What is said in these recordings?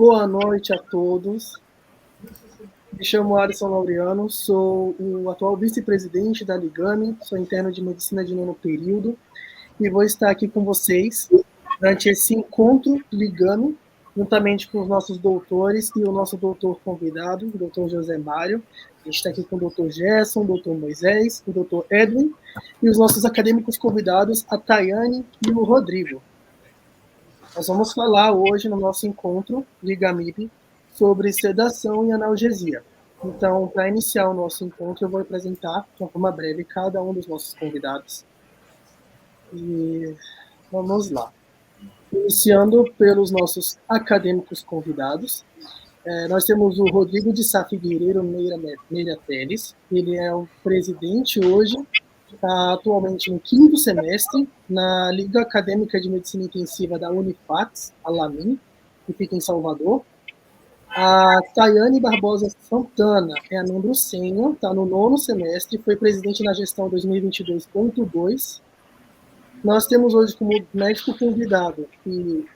Boa noite a todos. Me chamo Alisson Laureano, sou o atual vice-presidente da Ligame, sou interno de medicina de nono período e vou estar aqui com vocês durante esse encontro Ligame, juntamente com os nossos doutores e o nosso doutor convidado, o doutor José Mário. A gente está aqui com o doutor Gerson, o doutor Moisés, o doutor Edwin e os nossos acadêmicos convidados, a Tayane e o Rodrigo. Nós vamos falar hoje no nosso encontro Ligamib sobre sedação e analgesia. Então, para iniciar o nosso encontro, eu vou apresentar de uma forma breve cada um dos nossos convidados. E vamos lá. Iniciando pelos nossos acadêmicos convidados, nós temos o Rodrigo de Sá Figueiredo Meira Teles. Ele é o presidente hoje, está atualmente no 5º semestre, na Liga Acadêmica de Medicina Intensiva da Unifax, a LAMIN, que fica em Salvador. A Tayane Barbosa Santana é a membro sênior, está no 9º semestre, foi presidente na gestão 2022.2. Nós temos hoje como médico convidado e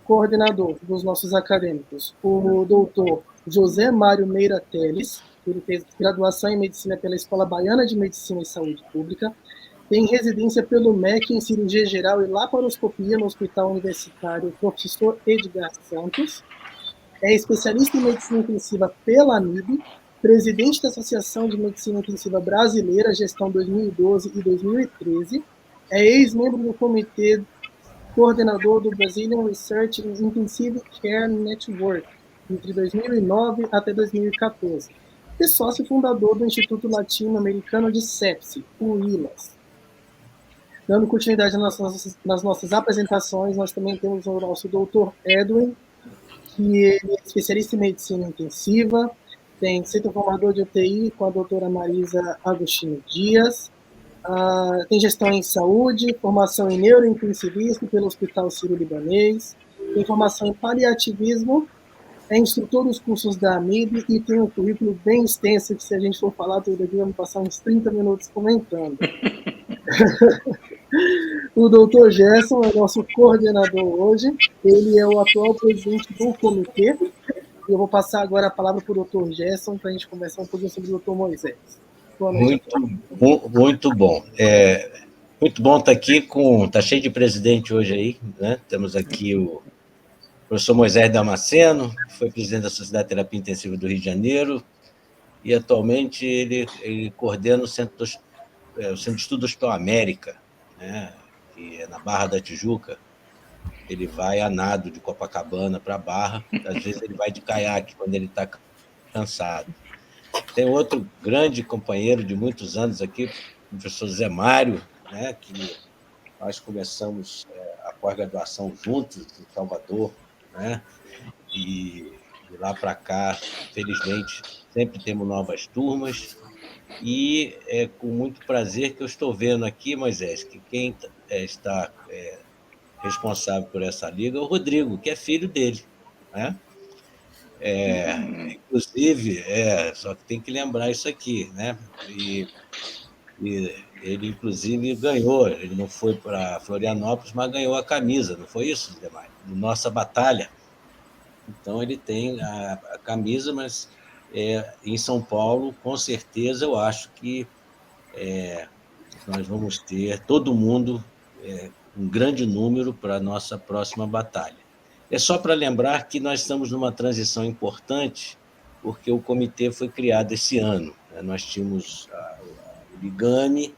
coordenador dos nossos acadêmicos o doutor José Mário Meira Teles. Ele fez graduação em medicina pela Escola Baiana de Medicina e Saúde Pública, tem residência pelo MEC em cirurgia geral e laparoscopia no Hospital Universitário Professor Edgar Santos, é especialista em medicina intensiva pela ANIB, presidente da Associação de Medicina Intensiva Brasileira, gestão 2012 e 2013, é ex-membro do comitê coordenador do Brazilian Research in Intensive Care Network, entre 2009 até 2014, e sócio fundador do Instituto Latino-Americano de Sepsi, o ILAS. Dando continuidade nas nossas apresentações, nós também temos o nosso doutor Edwin, que ele é especialista em medicina intensiva, tem centro formador de UTI com a doutora Marisa Agostinho Dias, tem gestão em saúde, formação em neurointensivismo pelo Hospital Sírio-Libanês, tem formação em paliativismo, é instrutor dos cursos da AMIB e tem um currículo bem extenso, que se a gente for falar tudo aqui, vamos passar uns 30 minutos comentando. O doutor Gerson é o nosso coordenador hoje, ele é o atual presidente do comitê, e eu vou passar agora a palavra para o doutor Gerson, para a gente conversar um pouquinho sobre o doutor Moisés. Boa noite. Muito bom. Muito bom estar aqui Está cheio de presidente hoje aí, né? Temos aqui o professor Moisés Damasceno, que foi presidente da Sociedade de Terapia Intensiva do Rio de Janeiro, e atualmente ele coordena o Centro de Estudo do Hospital América, né? Que é na Barra da Tijuca. Ele vai a nado de Copacabana para a Barra, às vezes ele vai de caiaque quando ele está cansado. Tem outro grande companheiro de muitos anos aqui, o professor Zé Mário, né, que nós começamos a pós-graduação juntos em Salvador, né, e de lá para cá, felizmente, sempre temos novas turmas, e é com muito prazer que eu estou vendo aqui, Moisés, que quem está responsável por essa liga é o Rodrigo, que é filho dele, né? Inclusive, só que tem que lembrar isso aqui, né? E ele, inclusive, ganhou, ele não foi para Florianópolis, mas ganhou a camisa, não foi isso, Demar? De Nossa Batalha. Então, ele tem a camisa, mas em São Paulo, com certeza, eu acho que nós vamos ter todo mundo, um grande número para a nossa próxima batalha. É só para lembrar que nós estamos numa transição importante, porque o comitê foi criado esse ano, né? Nós tínhamos o Ligame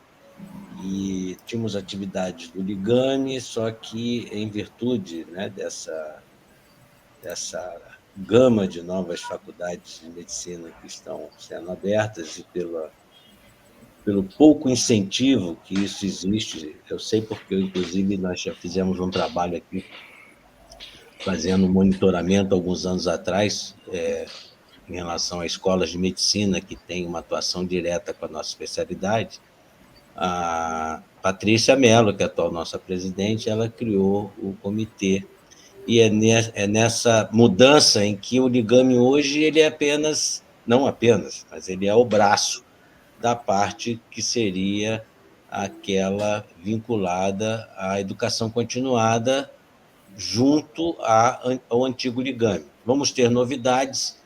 e tínhamos atividades do Ligame, só que em virtude, né, dessa gama de novas faculdades de medicina que estão sendo abertas e pelo pouco incentivo que isso existe, eu sei porque, inclusive, nós já fizemos um trabalho aqui fazendo um monitoramento alguns anos atrás, em relação a escolas de medicina que têm uma atuação direta com a nossa especialidade. A Patrícia Mello, que é a atual nossa presidente, ela criou o comitê, e é nessa mudança em que o Ligame hoje ele é apenas, não apenas, mas ele é o braço da parte que seria aquela vinculada à educação continuada junto ao antigo Ligame. vamos ter novidades,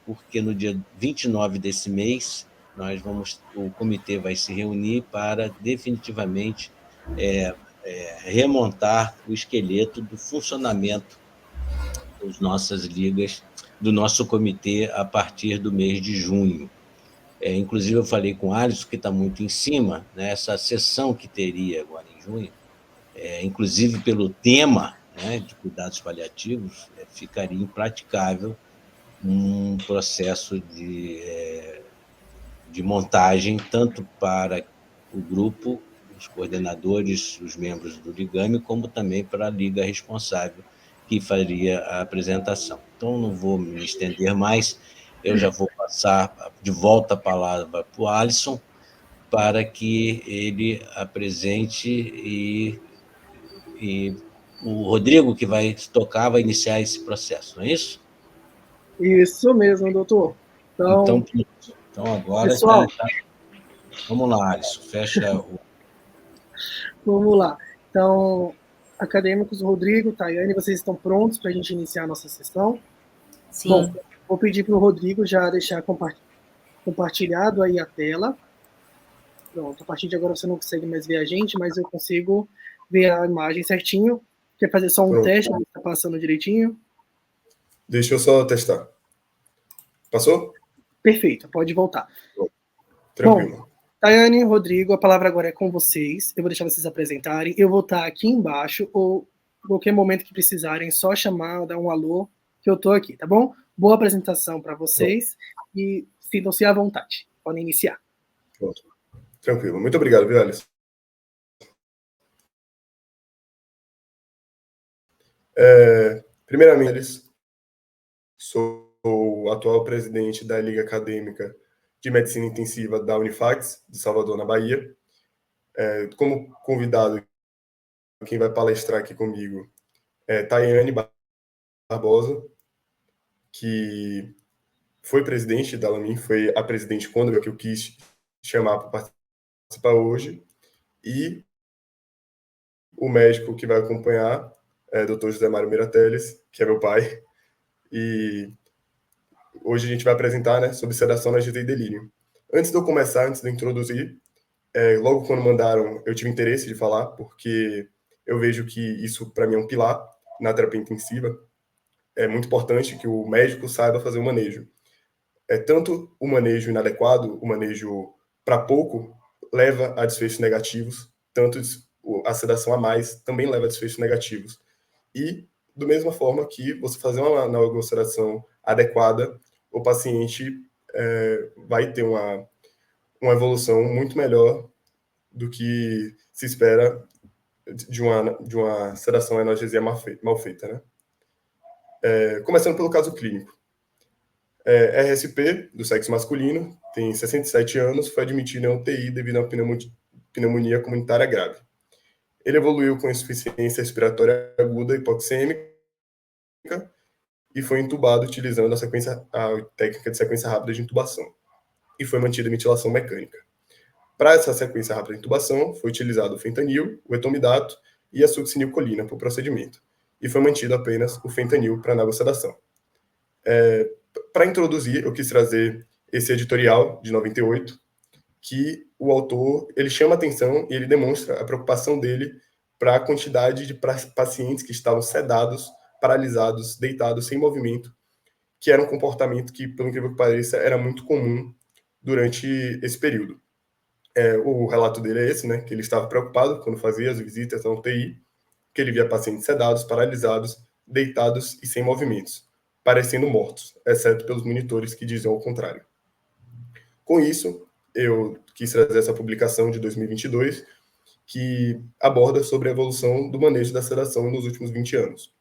porque no dia 29 desse mês, o comitê vai se reunir para definitivamente remontar o esqueleto do funcionamento das nossas ligas, do nosso comitê, a partir do mês de junho. Inclusive, eu falei com o Alisson, que está muito em cima, né, essa sessão que teria agora em junho, inclusive pelo tema, né, de cuidados paliativos, ficaria impraticável um processo de montagem, tanto para o grupo, os coordenadores, os membros do Ligame, como também para a liga responsável, que faria a apresentação. Então, não vou me estender mais, eu já vou passar de volta a palavra para o Alisson, para que ele apresente e o Rodrigo, que vai tocar, vai iniciar esse processo, não é isso? Isso mesmo, doutor. Então agora pessoal, vamos lá, Alisson, fecha o... Vamos lá. Então, acadêmicos, Rodrigo, Tayane, vocês estão prontos para a gente iniciar a nossa sessão? Sim. Bom, vou pedir para o Rodrigo já deixar compartilhado aí a tela. Pronto, a partir de agora você não consegue mais ver a gente, mas eu consigo ver a imagem certinho. Quer fazer só um teste, ver se está passando direitinho? Deixa eu só testar. Passou? Perfeito, pode voltar. Tranquilo. Bom, Tayane, Rodrigo, a palavra agora é com vocês. Eu vou deixar vocês apresentarem. Eu vou estar aqui embaixo, ou em qualquer momento que precisarem, só chamar, dar um alô, que eu estou aqui, tá bom? Boa apresentação para vocês e sintam-se à vontade. Podem iniciar. Pronto. Tranquilo. Muito obrigado, viu, Alisson? Primeiramente, sou o atual presidente da Liga Acadêmica de Medicina Intensiva da Unifax, de Salvador, na Bahia. Como convidado, quem vai palestrar aqui comigo é Tayane Barbosa, que foi presidente da Lamin, foi a presidente quando que eu quis chamar para participar hoje, e o médico que vai acompanhar é o Dr. José Mário Mirateles, que é meu pai, e hoje a gente vai apresentar, né, sobre sedação, analgesia e delírio. Antes de eu começar, antes de eu introduzir, logo quando mandaram, eu tive interesse de falar, porque eu vejo que isso, para mim, é um pilar na terapia intensiva. É muito importante que o médico saiba fazer o manejo. Tanto o manejo inadequado, o manejo para pouco, leva a desfechos negativos, tanto a sedação a mais também leva a desfechos negativos. E, da mesma forma que você fazer uma negosedação adequada, o paciente vai ter uma evolução muito melhor do que se espera de uma sedação analgesia mal feita, né? Começando pelo caso clínico. RSP, do sexo masculino, tem 67 anos, foi admitido em UTI devido a uma pneumonia comunitária grave. Ele evoluiu com insuficiência respiratória aguda hipoxêmica e foi entubado utilizando a técnica de sequência rápida de intubação. E foi mantida a ventilação mecânica. Para essa sequência rápida de intubação, foi utilizado o fentanil, o etomidato e a succinilcolina para o procedimento. E foi mantido apenas o fentanil para a negosedação. Para introduzir, eu quis trazer esse editorial de 98, que o autor ele chama atenção e ele demonstra a preocupação dele para a quantidade de pacientes que estavam sedados, paralisados, deitados, sem movimento, que era um comportamento que, pelo incrível que pareça, era muito comum durante esse período. O relato dele é esse, né, que ele estava preocupado quando fazia as visitas à UTI, que ele via pacientes sedados, paralisados, deitados e sem movimentos, parecendo mortos, exceto pelos monitores que diziam o contrário. Com isso, eu quis trazer essa publicação de 2022, que aborda sobre a evolução do manejo da sedação nos últimos 20 anos.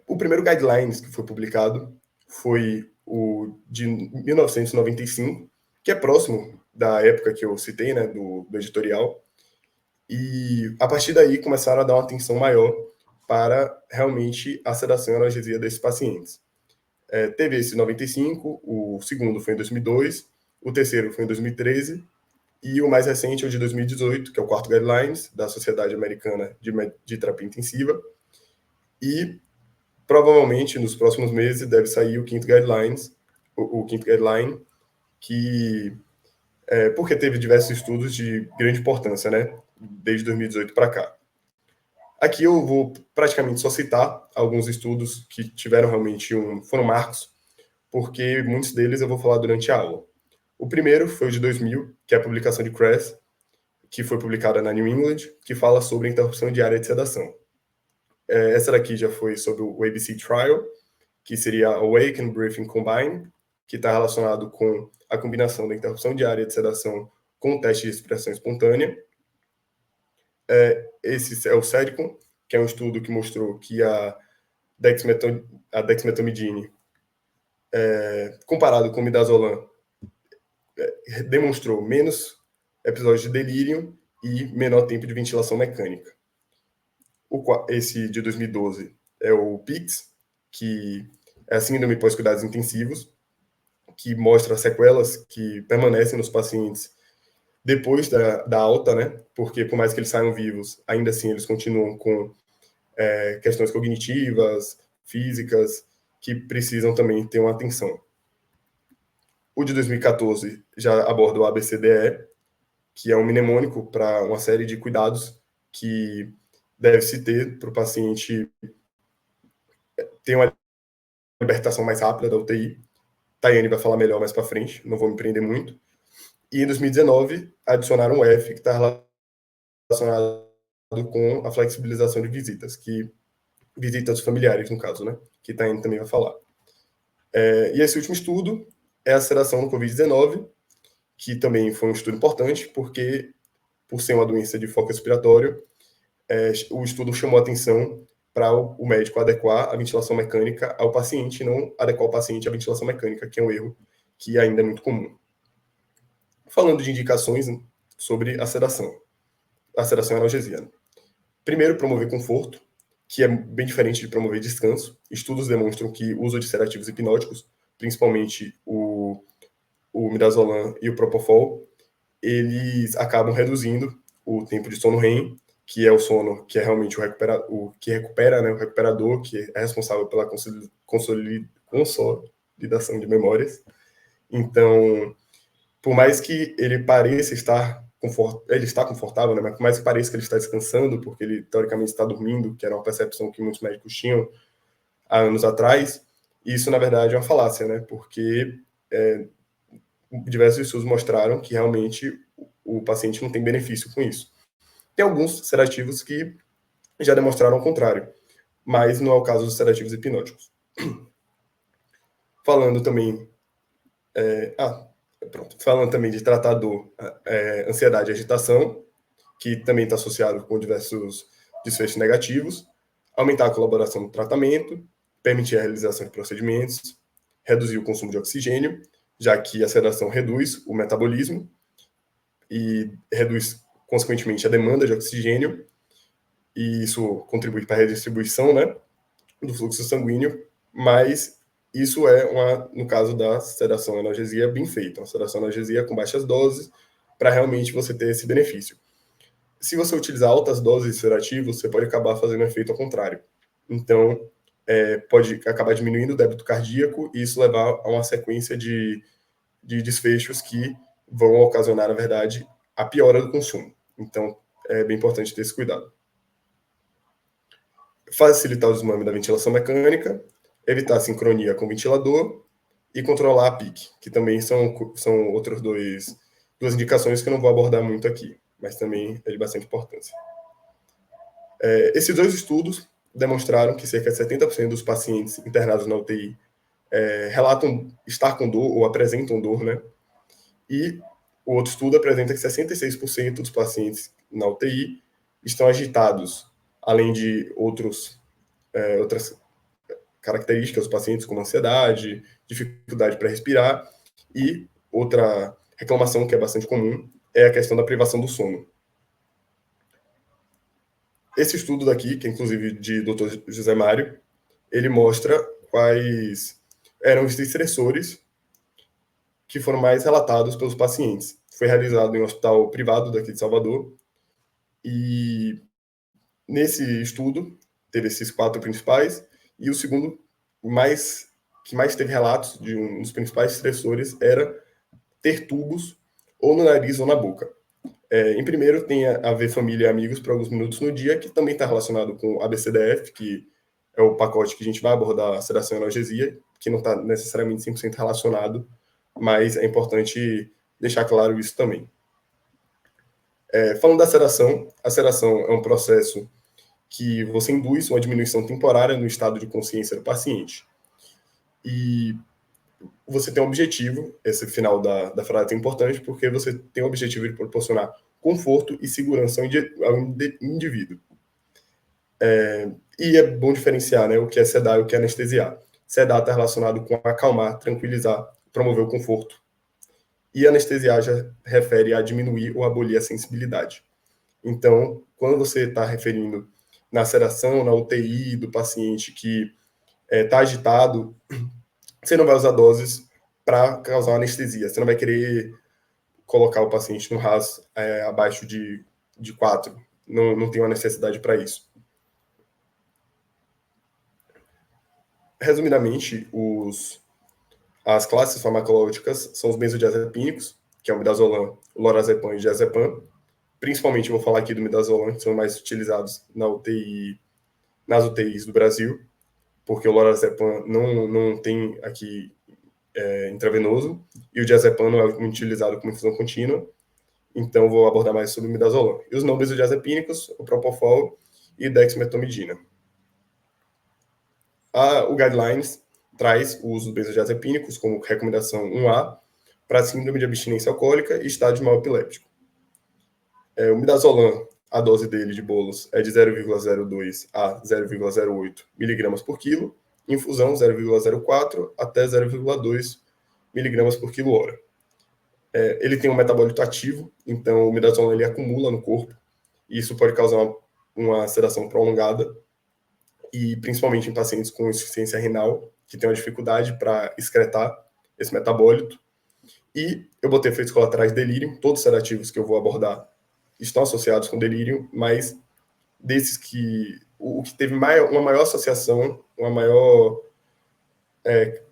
O primeiro guidelines que foi publicado foi o de 1995, que é próximo da época que eu citei, né, do editorial, e a partir daí começaram a dar uma atenção maior para realmente a sedação e analgesia desses pacientes. Teve esse 95, o segundo foi em 2002, o terceiro foi em 2013, e o mais recente é o de 2018, que é o quarto Guidelines da Sociedade Americana de Terapia Intensiva, E provavelmente nos próximos meses deve sair o quinto guideline, que porque teve diversos estudos de grande importância, né, desde 2018 para cá. Aqui eu vou praticamente só citar alguns estudos que tiveram realmente foram marcos, porque muitos deles eu vou falar durante a aula. O primeiro foi o de 2000, que é a publicação de Kress, que foi publicada na New England, que fala sobre a interrupção diária de sedação. Essa daqui já foi sobre o ABC Trial, que seria Awake and Breathing Combined, que está relacionado com a combinação da interrupção diária de sedação com o teste de respiração espontânea. Esse é o SEDCOM, que é um estudo que mostrou que a dexmedetomidine, comparado com o midazolam, demonstrou menos episódios de delírio e menor tempo de ventilação mecânica. Esse de 2012 é o PICS, que é a síndrome pós-cuidados intensivos, que mostra sequelas que permanecem nos pacientes depois da alta, né? Porque por mais que eles saiam vivos, ainda assim eles continuam com questões cognitivas, físicas, que precisam também ter uma atenção. O de 2014 já aborda o ABCDE, que é um mnemônico para uma série de cuidados que deve-se ter para o paciente ter uma libertação mais rápida da UTI. Tayane vai falar melhor mais para frente, não vou me prender muito. E em 2019, adicionaram um F, que está relacionado com a flexibilização de visitas familiares, no caso, né? Que Tayane também vai falar. E esse último estudo é a sedação no Covid-19, que também foi um estudo importante, porque, por ser uma doença de foco respiratório, o estudo chamou a atenção para o médico adequar a ventilação mecânica ao paciente, não adequar o paciente à ventilação mecânica, que é um erro que ainda é muito comum. Falando de indicações sobre a sedação analgesiana. Primeiro, promover conforto, que é bem diferente de promover descanso. Estudos demonstram que o uso de sedativos hipnóticos, principalmente o midazolam e o propofol, eles acabam reduzindo o tempo de sono REM, que é o sono que é realmente o que recupera, né, o recuperador, que é responsável pela consolidação de memórias. Então, por mais que ele pareça estar ele está confortável, né, mas por mais que pareça que ele está descansando, porque ele teoricamente está dormindo, que era uma percepção que muitos médicos tinham há anos atrás, isso na verdade é uma falácia, né, porque diversos estudos mostraram que realmente o paciente não tem benefício com isso. Tem alguns sedativos que já demonstraram o contrário, mas não é o caso dos sedativos hipnóticos. Falando também de tratar dor, ansiedade e agitação, que também está associado com diversos desfechos negativos, aumentar a colaboração no tratamento, permitir a realização de procedimentos, reduzir o consumo de oxigênio, já que a sedação reduz o metabolismo e reduz, consequentemente, a demanda de oxigênio, e isso contribui para a redistribuição, né, do fluxo sanguíneo, mas isso no caso da sedação analgesia, bem feita, uma sedação analgesia com baixas doses, para realmente você ter esse benefício. Se você utilizar altas doses de sedativos, você pode acabar fazendo um efeito ao contrário. Então, pode acabar diminuindo o débito cardíaco e isso levar a uma sequência de desfechos que vão ocasionar, na verdade, a piora do consumo. Então, é bem importante ter esse cuidado. Facilitar o desmame da ventilação mecânica, evitar a sincronia com o ventilador e controlar a PIC, que também são outras duas indicações que eu não vou abordar muito aqui, mas também é de bastante importância. Esses dois estudos demonstraram que cerca de 70% dos pacientes internados na UTI relatam estar com dor ou apresentam dor, né? E o outro estudo apresenta que 66% dos pacientes na UTI estão agitados, além de outras características dos pacientes, como ansiedade, dificuldade para respirar, e outra reclamação que é bastante comum é a questão da privação do sono. Esse estudo daqui, que é inclusive de Dr. José Mário, ele mostra quais eram os estressores que foram mais relatados pelos pacientes. Foi realizado em um hospital privado daqui de Salvador, e nesse estudo teve esses 4 principais, e o segundo, que mais teve relatos de um dos principais estressores, era ter tubos ou no nariz ou na boca. Em primeiro, tem a ver família e amigos por alguns minutos no dia, que também está relacionado com ABCDF, que é o pacote que a gente vai abordar a sedação e analgesia, que não está necessariamente 100% relacionado, mas é importante deixar claro isso também. Falando da sedação, a sedação é um processo que você induz uma diminuição temporária no estado de consciência do paciente. E você tem um objetivo, esse final da frase é importante, porque você tem o objetivo de proporcionar conforto e segurança ao indivíduo. E é bom diferenciar, né, o que é sedar e o que é anestesiar. Sedar está relacionado com acalmar, tranquilizar, promover o conforto. E anestesiar já refere a diminuir ou abolir a sensibilidade. Então, quando você está referindo na sedação, na UTI do paciente que está agitado, você não vai usar doses para causar anestesia. Você não vai querer colocar o paciente no RAS abaixo de 4. Não tem uma necessidade para isso. Resumidamente, as classes farmacológicas são os benzodiazepínicos, que é o midazolam, o lorazepam e o diazepam. Principalmente vou falar aqui do midazolam, que são mais utilizados nas UTIs do Brasil, porque o lorazepam não tem aqui intravenoso, e o diazepam não é muito utilizado como infusão contínua, então vou abordar mais sobre o midazolam. E os não benzodiazepínicos, o propofol e dexmedetomidina. O Guidelines traz o uso dos benzodiazepínicos como recomendação 1A para síndrome de abstinência alcoólica e estado de mal epiléptico. O midazolam, a dose dele de bolos é de 0,02 a 0,08 miligramas por quilo, infusão 0,04 até 0,2 miligramas por quilo hora. Ele tem um metabólito ativo, então o midazolam ele acumula no corpo, e isso pode causar uma sedação prolongada, e principalmente em pacientes com insuficiência renal, que tem uma dificuldade para excretar esse metabólito. E eu botei efeitos colaterais de delírio, todos os sedativos que eu vou abordar estão associados com delírio, mas desses o que teve uma maior associação, uma maior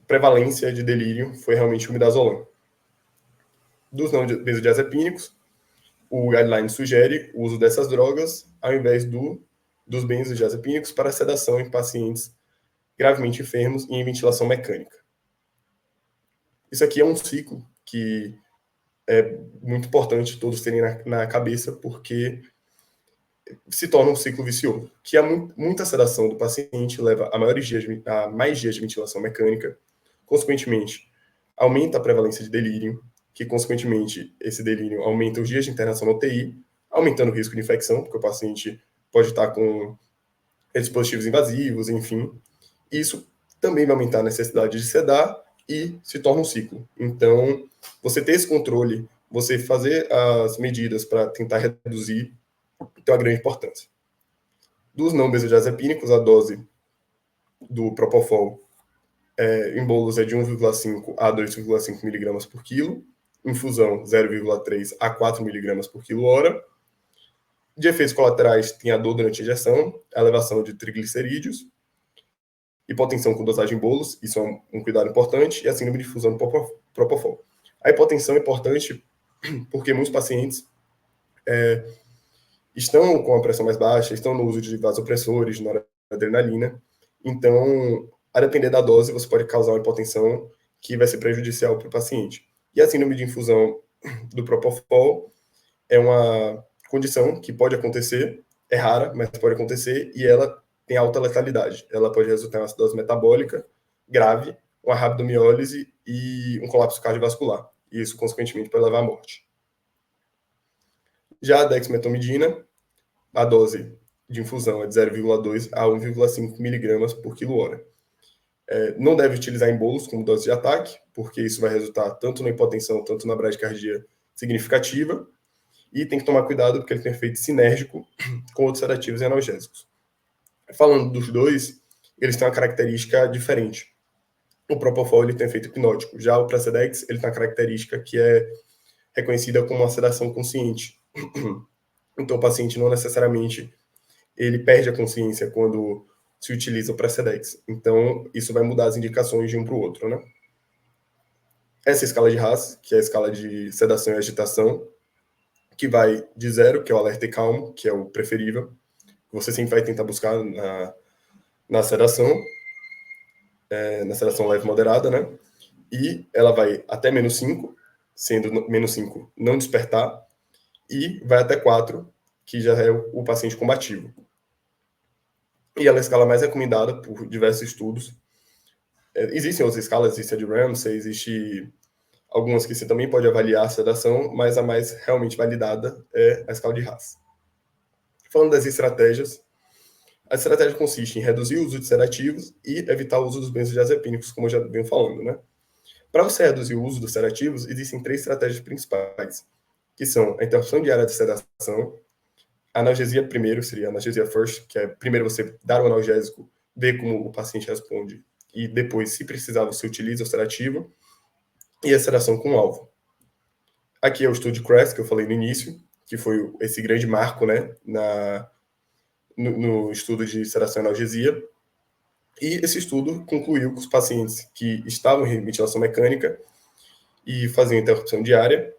prevalência de delírio foi realmente o midazolam. Dos não benzodiazepínicos, o guideline sugere o uso dessas drogas ao invés dos benzodiazepínicos para sedação em pacientes gravemente enfermos e em ventilação mecânica. Isso aqui é um ciclo que é muito importante todos terem na cabeça, porque se torna um ciclo vicioso, que muita sedação do paciente leva a mais dias de ventilação mecânica, consequentemente, aumenta a prevalência de delírio, que, consequentemente, esse delírio aumenta os dias de internação na UTI, aumentando o risco de infecção, porque o paciente pode estar com dispositivos invasivos, enfim. Isso também vai aumentar a necessidade de sedar e se torna um ciclo. Então, você ter esse controle, você fazer as medidas para tentar reduzir, tem uma grande importância. Dos não benzodiazepínicos, a dose do propofol em bolos é de 1,5 a 2,5 miligramas por quilo, infusão 0,3 a 4 miligramas por quilo hora. De efeitos colaterais, tem a dor durante a injeção, a elevação de triglicerídeos, hipotensão com dosagem em bolos, isso é um cuidado importante, e a síndrome de difusão do propofol. A hipotensão é importante porque muitos pacientes estão com a pressão mais baixa, estão no uso de vasopressores, de noradrenalina, então, a depender da dose, você pode causar uma hipotensão que vai ser prejudicial para o paciente. E a síndrome de infusão do propofol é uma condição que pode acontecer, é rara, mas pode acontecer, e ela tem alta letalidade. Ela pode resultar em uma acidose metabólica grave, uma rabdomiólise e um colapso cardiovascular. E isso, consequentemente, pode levar à morte. Já a dexmedetomidina, a dose de infusão é de 0,2 a 1,5 miligramas por quilo hora. Não deve utilizar em bolos como dose de ataque, porque isso vai resultar tanto na hipotensão, tanto na bradicardia significativa, e tem que tomar cuidado porque ele tem efeito sinérgico com outros sedativos e analgésicos. Falando dos dois, eles têm uma característica diferente. O propofol ele tem efeito hipnótico, já o Precedex ele tem uma característica que é reconhecida como uma sedação consciente. Então o paciente não necessariamente ele perde a consciência quando se utiliza o Precedex. Então, isso vai mudar as indicações de um para o outro, né? Essa escala de Haas, que é a escala de sedação e agitação, que vai de 0, que é o alerta e calmo, que é o preferível. Você sempre vai tentar buscar na sedação leve e moderada, né? E ela vai até -5, sendo -5 não despertar, e vai até 4, que já é o paciente combativo. E ela é a escala mais recomendada por diversos estudos. Existem outras escalas, existe a de Ramsay, existe algumas que você também pode avaliar a sedação, mas a mais realmente validada é a escala de Haas. Falando das estratégias, a estratégia consiste em reduzir o uso de sedativos e evitar o uso dos benzodiazepínicos, como eu já venho falando, né? Para você reduzir o uso dos sedativos, existem 3 estratégias principais, que são a interrupção diária de sedação, a analgesia primeiro, seria a analgesia first, que é primeiro você dar o analgésico, ver como o paciente responde, e depois, se precisar, você utiliza o sedativo, e a sedação com alvo. Aqui é o estudo de CRESS, que eu falei no início, que foi esse grande marco, né, no estudo de sedação e analgesia. E esse estudo concluiu que os pacientes que estavam em ventilação mecânica e faziam interrupção diária,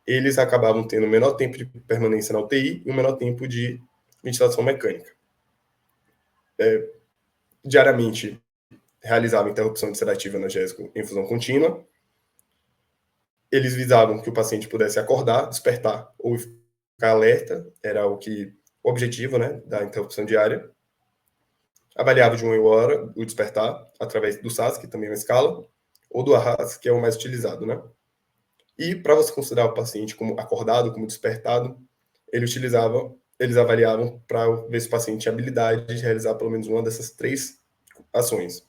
eles acabavam tendo menor tempo de permanência na UTI e um menor tempo de ventilação mecânica. Diariamente, realizavam interrupção de sedativo analgésico em infusão contínua. Eles visavam que o paciente pudesse acordar, despertar ou ficar alerta, era o objetivo, né, da interrupção diária. Avaliava de 1 em 1 hora o despertar, através do SAS, que também é uma escala, ou do AHAS, que é o mais utilizado, né? E para você considerar o paciente como acordado, como despertado, eles avaliavam para ver se o paciente tinha habilidade de realizar pelo menos uma dessas 3 ações,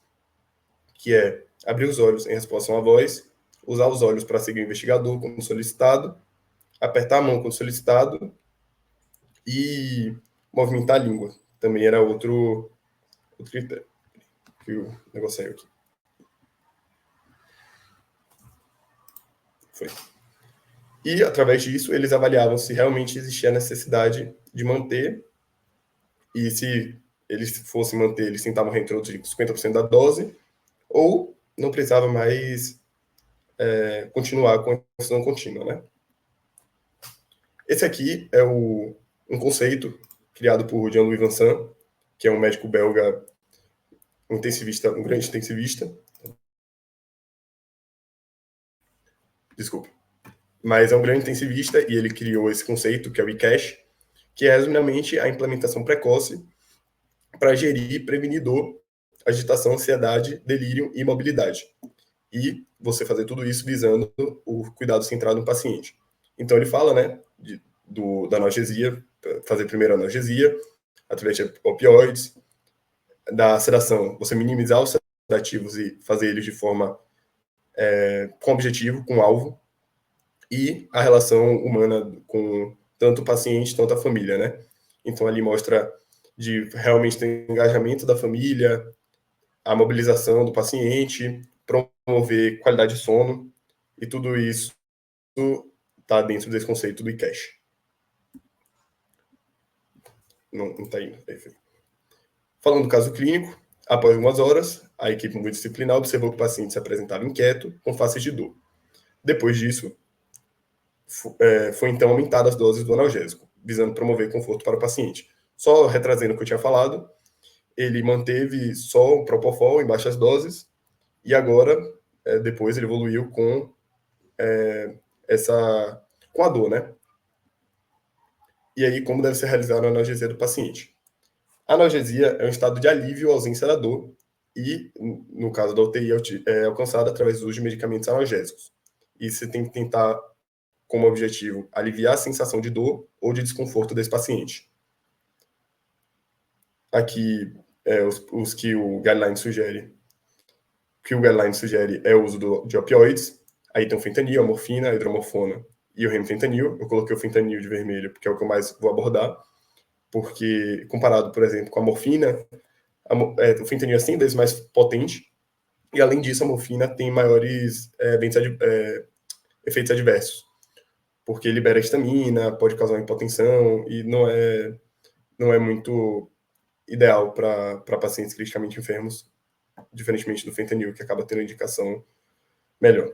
que é abrir os olhos em resposta a uma voz, usar os olhos para seguir o investigador quando solicitado, apertar a mão quando solicitado e movimentar a língua. Também era outro critério. O negócio saiu aqui. Foi. E, através disso, eles avaliavam se realmente existia a necessidade de manter, e se eles fossem manter, eles tentavam reintroduzir 50% da dose, ou não precisava mais continuar com a infusão contínua, né? Esse aqui é um conceito criado por Jean-Louis Vincent, que é um médico belga, intensivista, um grande intensivista. Desculpa. Mas é um grande intensivista e ele criou esse conceito, que é o ICASH, que é resumidamente a implementação precoce para gerir e prevenir dor, agitação, ansiedade, delírio e imobilidade. E você fazer tudo isso visando o cuidado centrado no paciente. Então ele fala, né, da analgesia, fazer primeiro a analgesia, através de opioides, da sedação, você minimizar os sedativos e fazer eles de forma com objetivo, com alvo, e a relação humana com tanto o paciente, tanto a família, né? Então ali mostra de realmente ter engajamento da família, a mobilização do paciente, promover qualidade de sono, e tudo isso está dentro desse conceito do ICASH. Não está indo. Falando do caso clínico, após algumas horas, a equipe multidisciplinar observou que o paciente se apresentava inquieto, com faces de dor. Depois disso, foi então aumentadas as doses do analgésico, visando promover conforto para o paciente. Só retrazendo o que eu tinha falado, ele manteve só o Propofol em baixas doses, e agora, depois, ele evoluiu com com a dor, né? E aí, como deve ser realizada a analgesia do paciente? A analgesia é um estado de alívio ou ausência da dor, e, no caso da UTI, é alcançada através do uso de medicamentos analgésicos. E você tem que tentar, como objetivo, aliviar a sensação de dor ou de desconforto desse paciente. Aqui, os que o guideline sugere. O que o guideline sugere é o uso de opioides. Aí tem o fentanil, a morfina, a hidromorfona e o remfentanil. Eu coloquei o fentanil de vermelho porque é o que eu mais vou abordar. Porque, comparado, por exemplo, com a morfina, o fentanil é 100 vezes mais potente. E, além disso, a morfina tem maiores efeitos adversos. Porque libera histamina, pode causar uma hipotensão e não é não é muito ideal para pacientes criticamente enfermos, diferentemente do fentanil, que acaba tendo indicação melhor.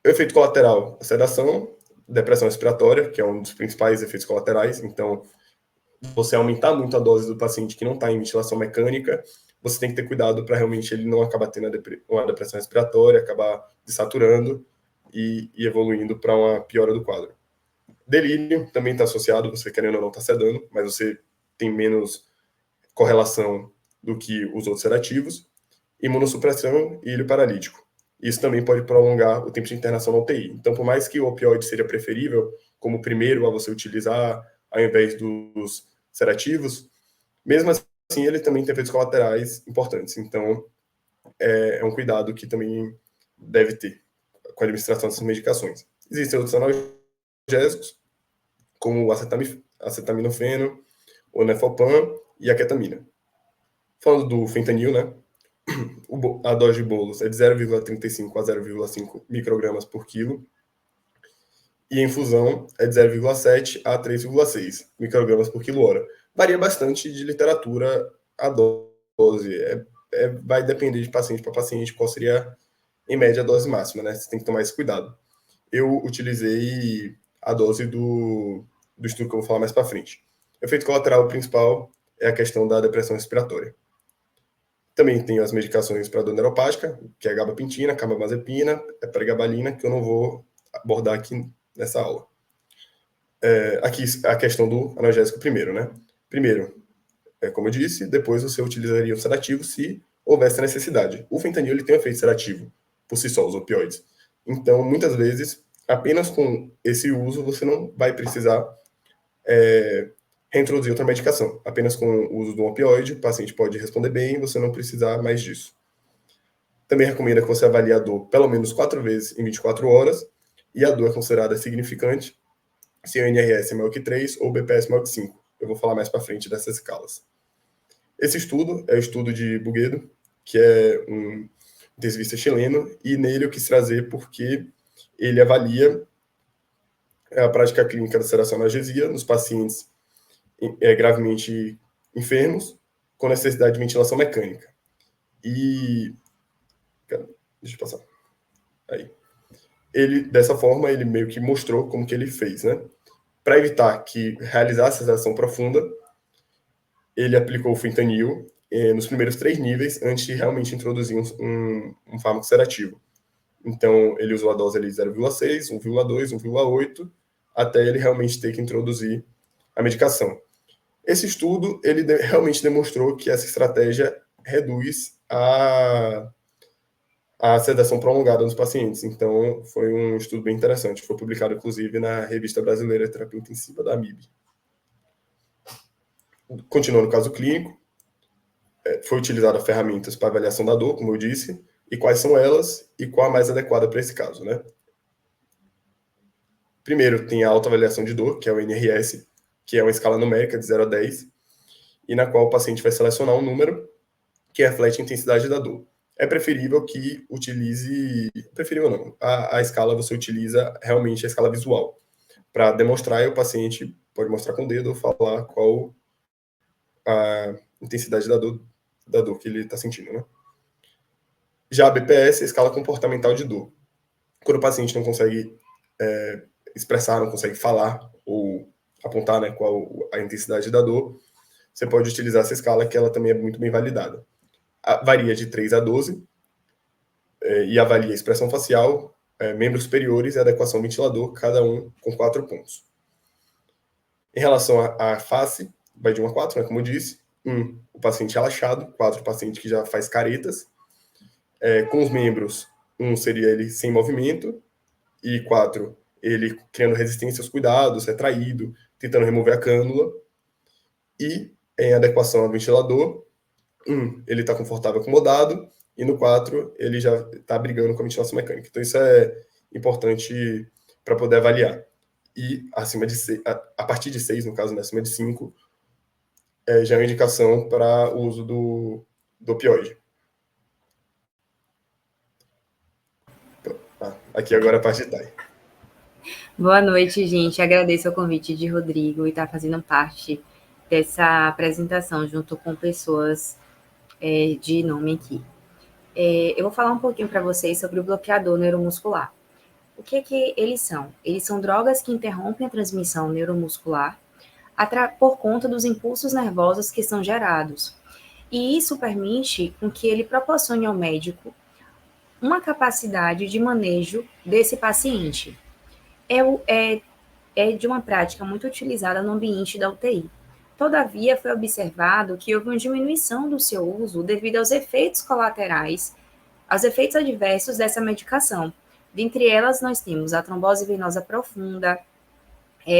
O efeito colateral, a sedação, depressão respiratória, que é um dos principais efeitos colaterais. Então, você aumentar muito a dose do paciente que não está em ventilação mecânica, você tem que ter cuidado para realmente ele não acabar tendo uma depressão respiratória, acabar desaturando e evoluindo para uma piora do quadro. Delírio também está associado, você querendo ou não está sedando, mas você tem menos correlação do que os outros sedativos. Imunossupressão e ilho paralítico. Isso também pode prolongar o tempo de internação na UTI. Então, por mais que o opioide seja preferível como primeiro a você utilizar ao invés dos sedativos, mesmo assim ele também tem efeitos colaterais importantes. Então, é um cuidado que também deve ter com a administração dessas medicações. Existem outros analgésicos, como o acetaminofeno, o nefopam e a ketamina. Falando do fentanil, né? A dose de bolos é de 0,35 a 0,5 microgramas por quilo. E a infusão é de 0,7 a 3,6 microgramas por quilo hora. Varia bastante de literatura a dose. Vai depender de paciente para paciente qual seria, em média, a dose máxima, né? Você tem que tomar esse cuidado. Eu utilizei a dose do estudo que eu vou falar mais para frente. O efeito colateral principal é a questão da depressão respiratória. Também tem as medicações para dor neuropática, que é a gabapentina, carbamazepina, a pregabalina, que eu não vou abordar aqui nessa aula. Aqui a questão do analgésico primeiro, né? Primeiro, como eu disse, depois você utilizaria o sedativo se houvesse necessidade. O fentanil ele tem um efeito sedativo por si só, os opioides. Então, muitas vezes, apenas com esse uso, você não vai precisar reintroduzir outra medicação. Apenas com o uso do opioide, o paciente pode responder bem e você não precisar mais disso. Também recomenda que você avalie a dor pelo menos 4 vezes em 24 horas, e a dor é considerada significante se o NRS é maior que 3 ou o BPS maior que 5. Eu vou falar mais para frente dessas escalas. Esse estudo é o estudo de Buguedo, que é um intensivista chileno, e nele eu quis trazer porque ele avalia a prática clínica da sedação analgesia nos pacientes gravemente enfermos com necessidade de ventilação mecânica. E... Deixa eu passar. Aí. Dessa forma, ele meio que mostrou como que ele fez, né? Para evitar que realizasse a sedação profunda, ele aplicou o fentanil nos primeiros 3 níveis antes de realmente introduzir um fármaco sedativo. Então, ele usou a dose ali 0,6, 1,2, 1,8, até ele realmente ter que introduzir a medicação. Esse estudo, ele realmente demonstrou que essa estratégia reduz a sedação prolongada nos pacientes. Então, foi um estudo bem interessante. Foi publicado, inclusive, na Revista Brasileira de Terapia Intensiva da AMIB. Continuando o caso clínico, foi utilizada ferramentas para avaliação da dor, como eu disse, e quais são elas e qual a mais adequada para esse caso, né? Primeiro, tem a autoavaliação de dor, que é o NRS, que é uma escala numérica de 0 a 10, e na qual o paciente vai selecionar um número que reflete a intensidade da dor. É preferível que utilize... Preferível não. A escala você utiliza realmente a escala visual, para demonstrar, e o paciente pode mostrar com o dedo ou falar qual a intensidade da dor que ele está sentindo, né? Já a BPS é a escala comportamental de dor. Quando o paciente não consegue expressar, não consegue falar ou apontar, né, qual a intensidade da dor, você pode utilizar essa escala, que ela também é muito bem validada. Varia de 3 a 12 e avalia a expressão facial, membros superiores e adequação ao ventilador, cada um com 4 pontos. Em relação à face, vai de 1 a 4, né, como eu disse. 1, o paciente relaxado. 4, o paciente que já faz caretas. Com os membros, 1 seria ele sem movimento. E 4, ele criando resistência aos cuidados, retraído, tentando remover a cânula. E em adequação ao ventilador, 1, ele está confortável acomodado. E no 4, ele já está brigando com a ventilação mecânica. Então, isso é importante para poder avaliar. E acima de 6, a partir de 6, no caso, né, acima de 5, já é uma indicação para o uso do opioide. Aqui agora a parte de TAI. Boa noite, gente. Agradeço o convite de Rodrigo e estar fazendo parte dessa apresentação junto com pessoas de nome aqui. Eu vou falar um pouquinho para vocês sobre o bloqueador neuromuscular. O que eles são? Eles são drogas que interrompem a transmissão neuromuscular por conta dos impulsos nervosos que são gerados. E isso permite com que ele proporcione ao médico uma capacidade de manejo desse paciente. É de uma prática muito utilizada no ambiente da UTI. Todavia, foi observado que houve uma diminuição do seu uso devido aos efeitos colaterais, aos efeitos adversos dessa medicação. Dentre elas, nós temos a trombose venosa profunda,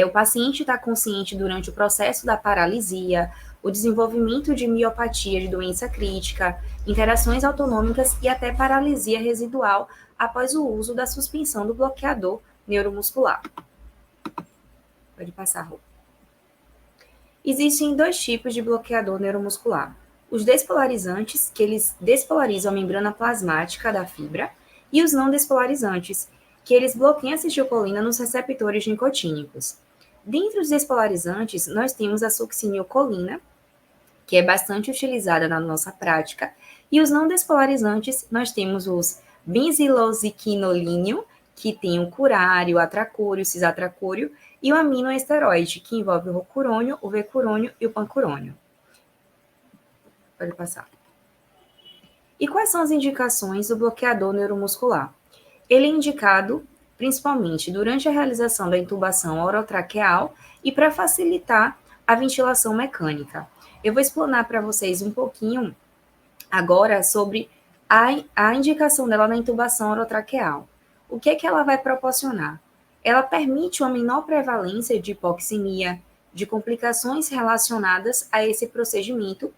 o paciente está consciente durante o processo da paralisia, o desenvolvimento de miopatia de doença crítica, interações autonômicas e até paralisia residual após o uso da suspensão do bloqueador neuromuscular. Pode passar, Rô. Existem 2 tipos de bloqueador neuromuscular. Os despolarizantes, que eles despolarizam a membrana plasmática da fibra, e os não despolarizantes, que eles bloqueiam a acetilcolina nos receptores nicotínicos. Dentre os despolarizantes, nós temos a succinilcolina, que é bastante utilizada na nossa prática, e os não despolarizantes, nós temos os benzilosiquinolíneo, que tem o curário, o atracúrio, o cisatracúrio, e o aminoesteroide, que envolve o rocurônio, o vecurônio e o pancurônio. Pode passar. E quais são as indicações do bloqueador neuromuscular? Ele é indicado principalmente durante a realização da intubação orotraqueal e para facilitar a ventilação mecânica. Eu vou explanar para vocês um pouquinho agora sobre a indicação dela na intubação orotraqueal. O que é que ela vai proporcionar? Ela permite uma menor prevalência de hipoxemia, de complicações relacionadas a esse procedimento,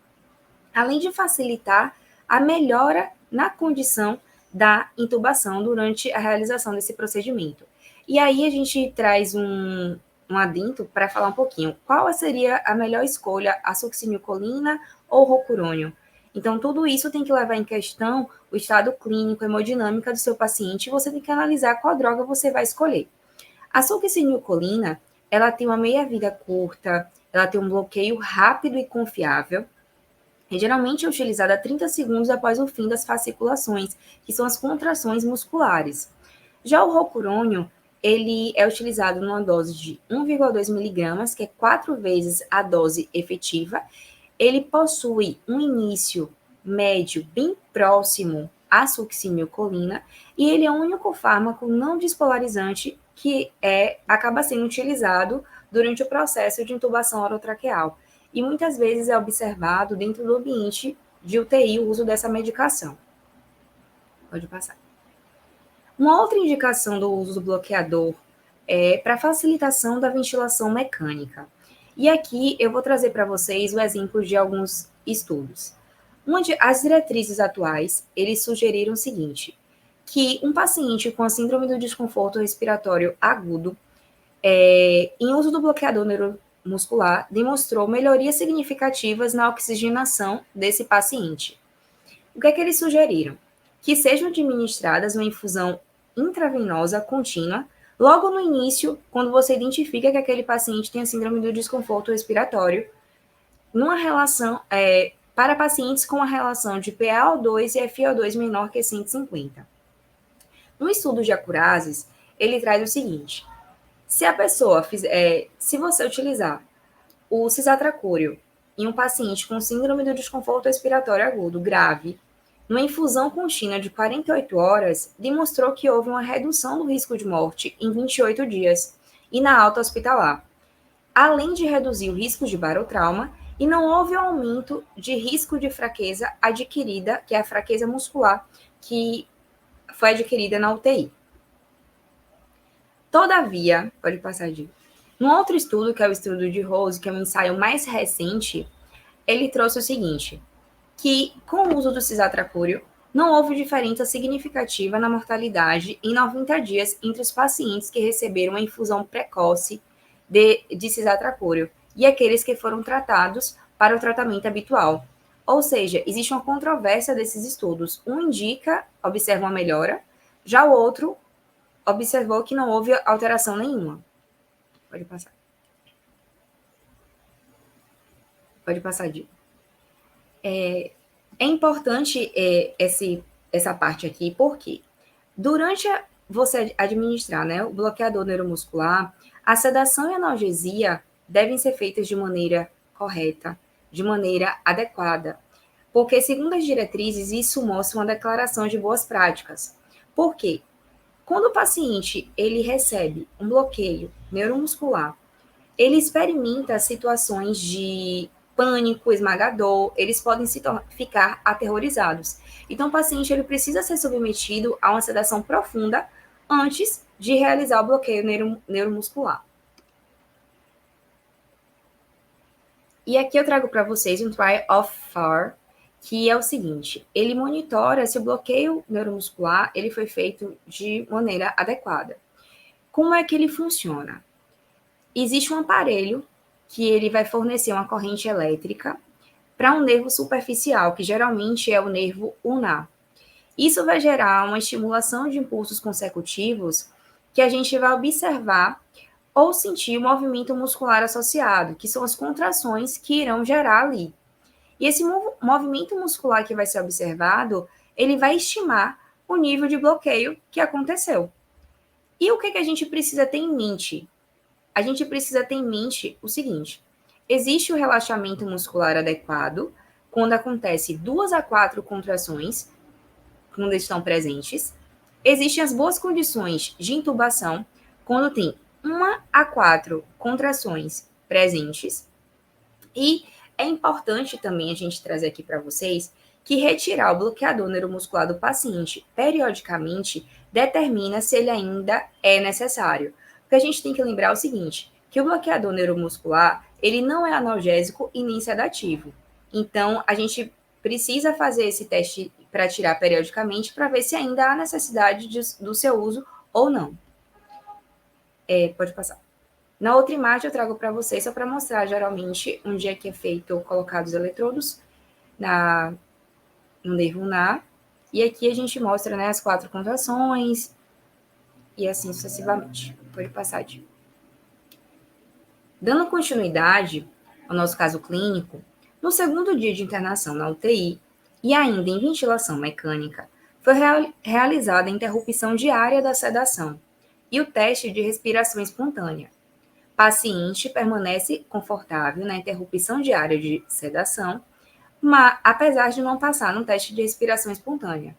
além de facilitar a melhora na condição da intubação durante a realização desse procedimento. E aí a gente traz um adendo para falar um pouquinho qual seria a melhor escolha, a succinilcolina ou rocurônio. Então, tudo isso tem que levar em questão o estado clínico, hemodinâmica do seu paciente, e você tem que analisar qual droga você vai escolher. A succinilcolina, ela tem uma meia-vida curta, ela tem um bloqueio rápido e confiável, e geralmente é utilizada 30 segundos após o fim das fasciculações, que são as contrações musculares. Já o rocurônio, ele é utilizado numa dose de 1,2 miligramas, que é 4 vezes a dose efetiva. Ele possui um início médio bem próximo à succinilcolina, e ele é o único fármaco não despolarizante que acaba sendo utilizado durante o processo de intubação orotraqueal. E muitas vezes é observado dentro do ambiente de UTI o uso dessa medicação. Pode passar. Uma outra indicação do uso do bloqueador é para facilitação da ventilação mecânica. E aqui eu vou trazer para vocês o exemplo de alguns estudos. As diretrizes atuais, eles sugeriram o seguinte, que um paciente com a síndrome do desconforto respiratório agudo, em uso do bloqueador neuromuscular, demonstrou melhorias significativas na oxigenação desse paciente. O que é que eles sugeriram? Que sejam administradas uma infusão intravenosa contínua logo no início, quando você identifica que aquele paciente tem a síndrome do desconforto respiratório, numa relação para pacientes com a relação de PaO2 e FiO2 menor que 150. No estudo de Acurases, ele traz o seguinte: se a pessoa se você utilizar o cisatracúrio em um paciente com síndrome do desconforto respiratório agudo grave, numa infusão contínua de 48 horas, demonstrou que houve uma redução do risco de morte em 28 dias e na alta hospitalar, além de reduzir o risco de barotrauma, e não houve aumento de risco de fraqueza adquirida, que é a fraqueza muscular, que foi adquirida na UTI. Todavia, pode passar de... Num outro estudo, que é o estudo de Rose, que é um ensaio mais recente, ele trouxe o seguinte, que com o uso do cisatracúrio, não houve diferença significativa na mortalidade em 90 dias entre os pacientes que receberam a infusão precoce de cisatracúrio e aqueles que foram tratados para o tratamento habitual. Ou seja, existe uma controvérsia desses estudos. Um observa uma melhora, já o outro observou que não houve alteração nenhuma. Pode passar. Pode passar, Di. É importante essa parte aqui, porque durante você administrar, né, o bloqueador neuromuscular, a sedação e a analgesia devem ser feitas de maneira correta, de maneira adequada, porque, segundo as diretrizes, isso mostra uma declaração de boas práticas. Por quê? Quando o paciente ele recebe um bloqueio neuromuscular, ele experimenta situações de pânico esmagador, eles podem ficar aterrorizados. Então, o paciente ele precisa ser submetido a uma sedação profunda antes de realizar o bloqueio neuromuscular. E aqui eu trago para vocês um Trial of FAR, que é o seguinte, ele monitora se o bloqueio neuromuscular ele foi feito de maneira adequada. Como é que ele funciona? Existe um aparelho que ele vai fornecer uma corrente elétrica para um nervo superficial, que geralmente é o nervo ulnar. Isso vai gerar uma estimulação de impulsos consecutivos que a gente vai observar ou sentir o movimento muscular associado, que são as contrações que irão gerar ali. E esse movimento muscular que vai ser observado, ele vai estimar o nível de bloqueio que aconteceu. E o que a gente precisa ter em mente? A gente precisa ter em mente o seguinte: existe o relaxamento muscular adequado quando acontece 2 a 4 contrações, quando estão presentes. Existem as boas condições de intubação, quando tem 1 a 4 contrações presentes. E é importante também a gente trazer aqui para vocês que retirar o bloqueador neuromuscular do paciente periodicamente determina se ele ainda é necessário. Porque a gente tem que lembrar o seguinte, que o bloqueador neuromuscular, ele não é analgésico e nem sedativo. Então, a gente precisa fazer esse teste para tirar periodicamente para ver se ainda há necessidade do seu uso ou não. Pode passar. Na outra imagem eu trago para vocês só para mostrar geralmente onde é que é feito colocados eletrodos no nervo ulnar. E aqui a gente mostra, né, as 4 contrações e assim sucessivamente. Pode passar, Di. Dando continuidade ao nosso caso clínico, no segundo dia de internação na UTI e ainda em ventilação mecânica, foi realizada a interrupção diária da sedação e o teste de respiração espontânea. Paciente permanece confortável na interrupção diária de sedação, mas apesar de não passar no teste de respiração espontânea.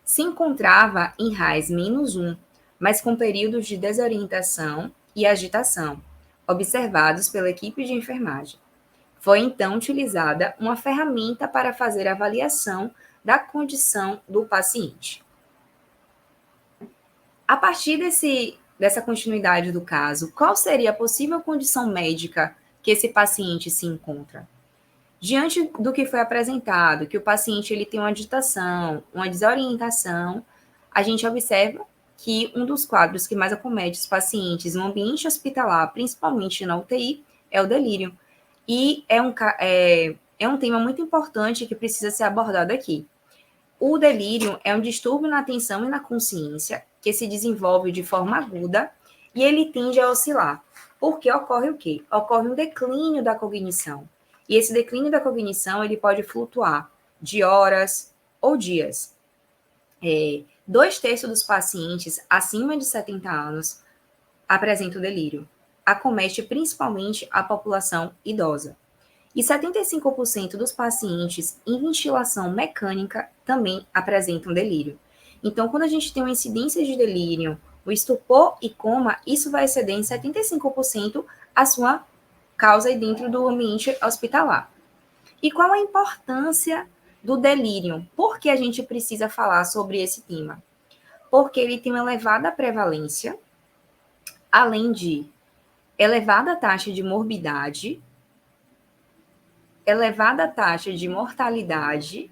Se encontrava em RAIS -1, mas com períodos de desorientação e agitação, observados pela equipe de enfermagem. Foi então utilizada uma ferramenta para fazer a avaliação da condição do paciente. A partir dessa continuidade do caso, qual seria a possível condição médica que esse paciente se encontra? Diante do que foi apresentado, que o paciente ele tem uma agitação, uma desorientação, a gente observa que um dos quadros que mais acomete os pacientes no ambiente hospitalar, principalmente na UTI, é o delírio. E é um tema muito importante que precisa ser abordado aqui. O delírio é um distúrbio na atenção e na consciência que se desenvolve de forma aguda e ele tende a oscilar. Porque ocorre o quê? Ocorre um declínio da cognição. E esse declínio da cognição ele pode flutuar de horas ou dias. 2/3 dos pacientes acima de 70 anos apresentam delírio. Acomete principalmente a população idosa. E 75% dos pacientes em ventilação mecânica também apresentam delírio. Então, quando a gente tem uma incidência de delírio, o estupor e coma, isso vai exceder em 75% a sua causa dentro do ambiente hospitalar. E qual a importância do delírio? Por que a gente precisa falar sobre esse tema? Porque ele tem uma elevada prevalência, além de elevada taxa de morbidade, elevada taxa de mortalidade,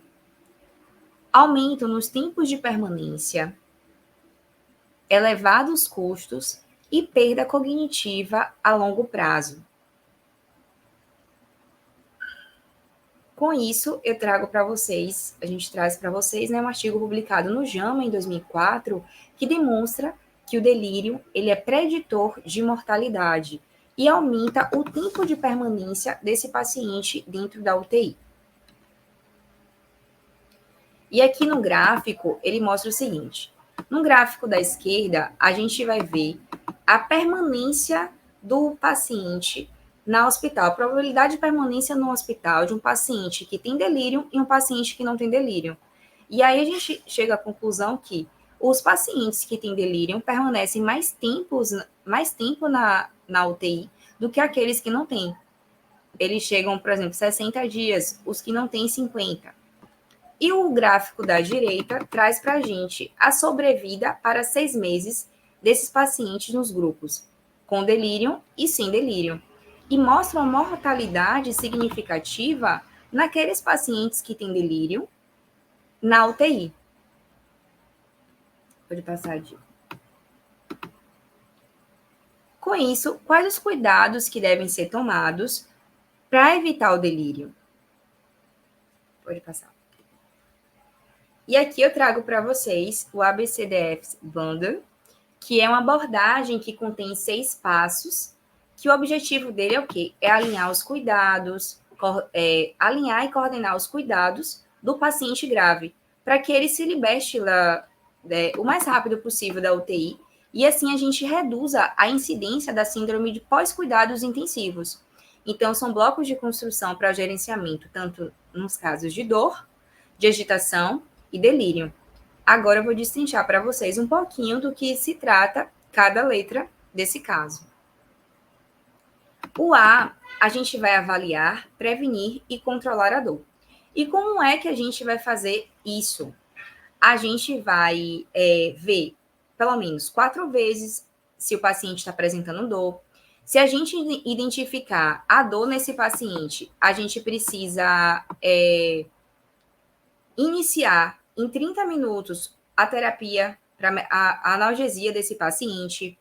aumento nos tempos de permanência, elevados custos e perda cognitiva a longo prazo. Com isso, eu trago para vocês, a gente traz para vocês, né, um artigo publicado no JAMA em 2004, que demonstra que o delírio ele é preditor de mortalidade. e aumenta o tempo de permanência desse paciente dentro da UTI. E aqui no gráfico, ele mostra o seguinte. No gráfico da esquerda, a gente vai ver a permanência do paciente no hospital, a probabilidade de permanência no hospital de um paciente que tem delírio e um paciente que não tem delírio. E aí a gente chega à conclusão que os pacientes que têm delírio permanecem mais tempo na UTI do que aqueles que não têm. Eles chegam, por exemplo, 60 dias, os que não têm 50. E o gráfico da direita traz para a gente a sobrevida para 6 meses desses pacientes nos grupos, com delírio e sem delírio. E mostra uma mortalidade significativa naqueles pacientes que têm delírio na UTI. Pode passar, Di. Com isso, quais os cuidados que devem ser tomados para evitar o delírio? Pode passar. E aqui eu trago para vocês o ABCDF Bundle, que é uma abordagem que contém 6 passos, que o objetivo dele é o quê? É alinhar os cuidados, alinhar e coordenar os cuidados do paciente grave, para que ele se liberte o mais rápido possível da UTI, e assim a gente reduza a incidência da síndrome de pós-cuidados intensivos. Então, são blocos de construção para gerenciamento, tanto nos casos de dor, de agitação e delírio. Agora eu vou destrinchar para vocês um pouquinho do que se trata cada letra desse caso. O A, a gente vai avaliar, prevenir e controlar a dor. E como é que a gente vai fazer isso? A gente vai ver pelo menos 4 vezes se o paciente está apresentando dor. Se a gente identificar a dor nesse paciente, a gente precisa iniciar em 30 minutos a terapia para a analgesia desse paciente,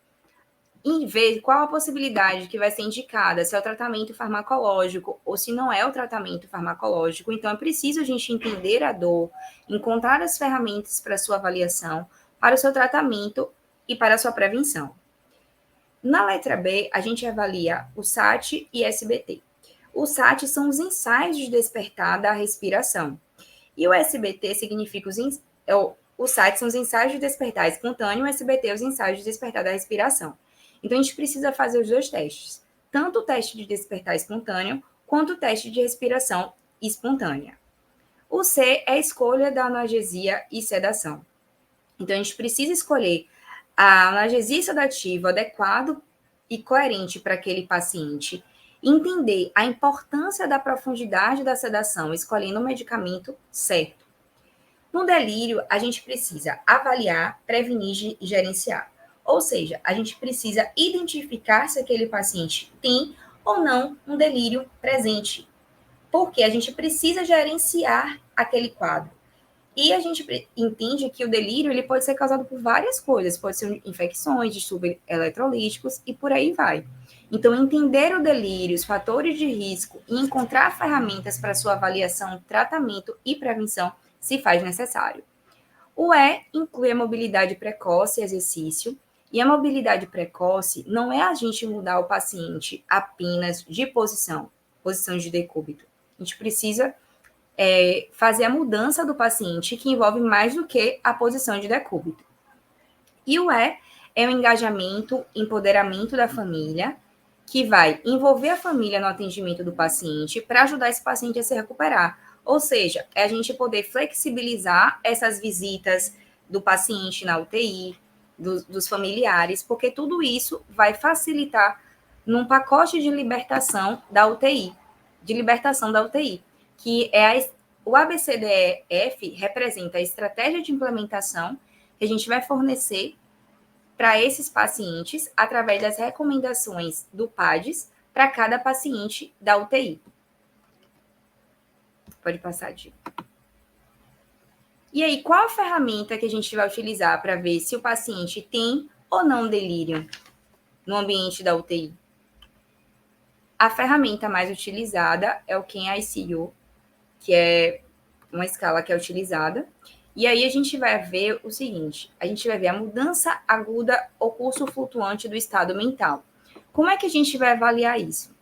e ver qual a possibilidade que vai ser indicada, se é o tratamento farmacológico ou se não é o tratamento farmacológico. Então, é preciso a gente entender a dor, encontrar as ferramentas para a sua avaliação, para o seu tratamento e para a sua prevenção. Na letra B, a gente avalia o SAT e SBT. Os SAT são os ensaios de despertar da respiração. E o SBT significa os SAT são os ensaios de despertar espontâneo, o SBT os ensaios de despertar da respiração. Então, a gente precisa fazer os 2 testes, tanto o teste de despertar espontâneo, quanto o teste de respiração espontânea. O C é a escolha da analgesia e sedação. Então, a gente precisa escolher a analgesia sedativa adequado e coerente para aquele paciente, entender a importância da profundidade da sedação, escolhendo o medicamento certo. No delírio, a gente precisa avaliar, prevenir e gerenciar. Ou seja, a gente precisa identificar se aquele paciente tem ou não um delírio presente, porque a gente precisa gerenciar aquele quadro. E a gente entende que o delírio ele pode ser causado por várias coisas, pode ser infecções, distúrbios eletrolíticos e por aí vai. Então, entender o delírio, os fatores de risco e encontrar ferramentas para sua avaliação, tratamento e prevenção se faz necessário. O E inclui a mobilidade precoce e exercício. E a mobilidade precoce não é a gente mudar o paciente apenas de posição de decúbito. A gente precisa fazer a mudança do paciente, que envolve mais do que a posição de decúbito. E o E é o engajamento, empoderamento da família, que vai envolver a família no atendimento do paciente para ajudar esse paciente a se recuperar. Ou seja, é a gente poder flexibilizar essas visitas do paciente na UTI, dos familiares, porque tudo isso vai facilitar num pacote de libertação da UTI, que é o ABCDEF representa a estratégia de implementação que a gente vai fornecer para esses pacientes através das recomendações do PADS para cada paciente da UTI. Pode passar, Di. E aí, qual a ferramenta que a gente vai utilizar para ver se o paciente tem ou não delírio no ambiente da UTI? A ferramenta mais utilizada é o QI-ICU, que é uma escala que é utilizada. E aí a gente vai ver o seguinte, a gente vai ver a mudança aguda ou curso flutuante do estado mental. Como é que a gente vai avaliar isso?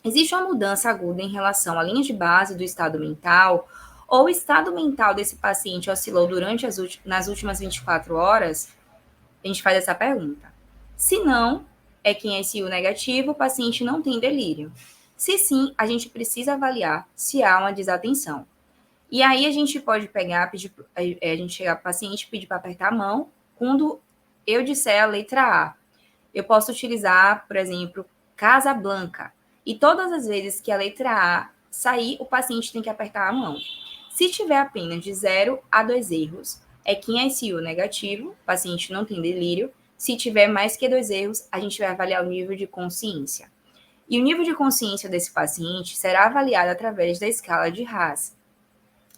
Existe uma mudança aguda em relação à linha de base do estado mental, ou o estado mental desse paciente oscilou durante nas últimas 24 horas? A gente faz essa pergunta. Se não, é que em ICU negativo, o paciente não tem delírio. Se sim, a gente precisa avaliar se há uma desatenção. E aí a gente pode pegar, a gente chegar para o paciente e pedir para apertar a mão. Quando eu disser a letra A, eu posso utilizar, por exemplo, Casablanca. E todas as vezes que a letra A sair, o paciente tem que apertar a mão. Se tiver apenas de 0 a 2 erros, é que em ICU negativo, o paciente não tem delírio. Se tiver mais que 2 erros, a gente vai avaliar o nível de consciência. E o nível de consciência desse paciente será avaliado através da escala de RAS.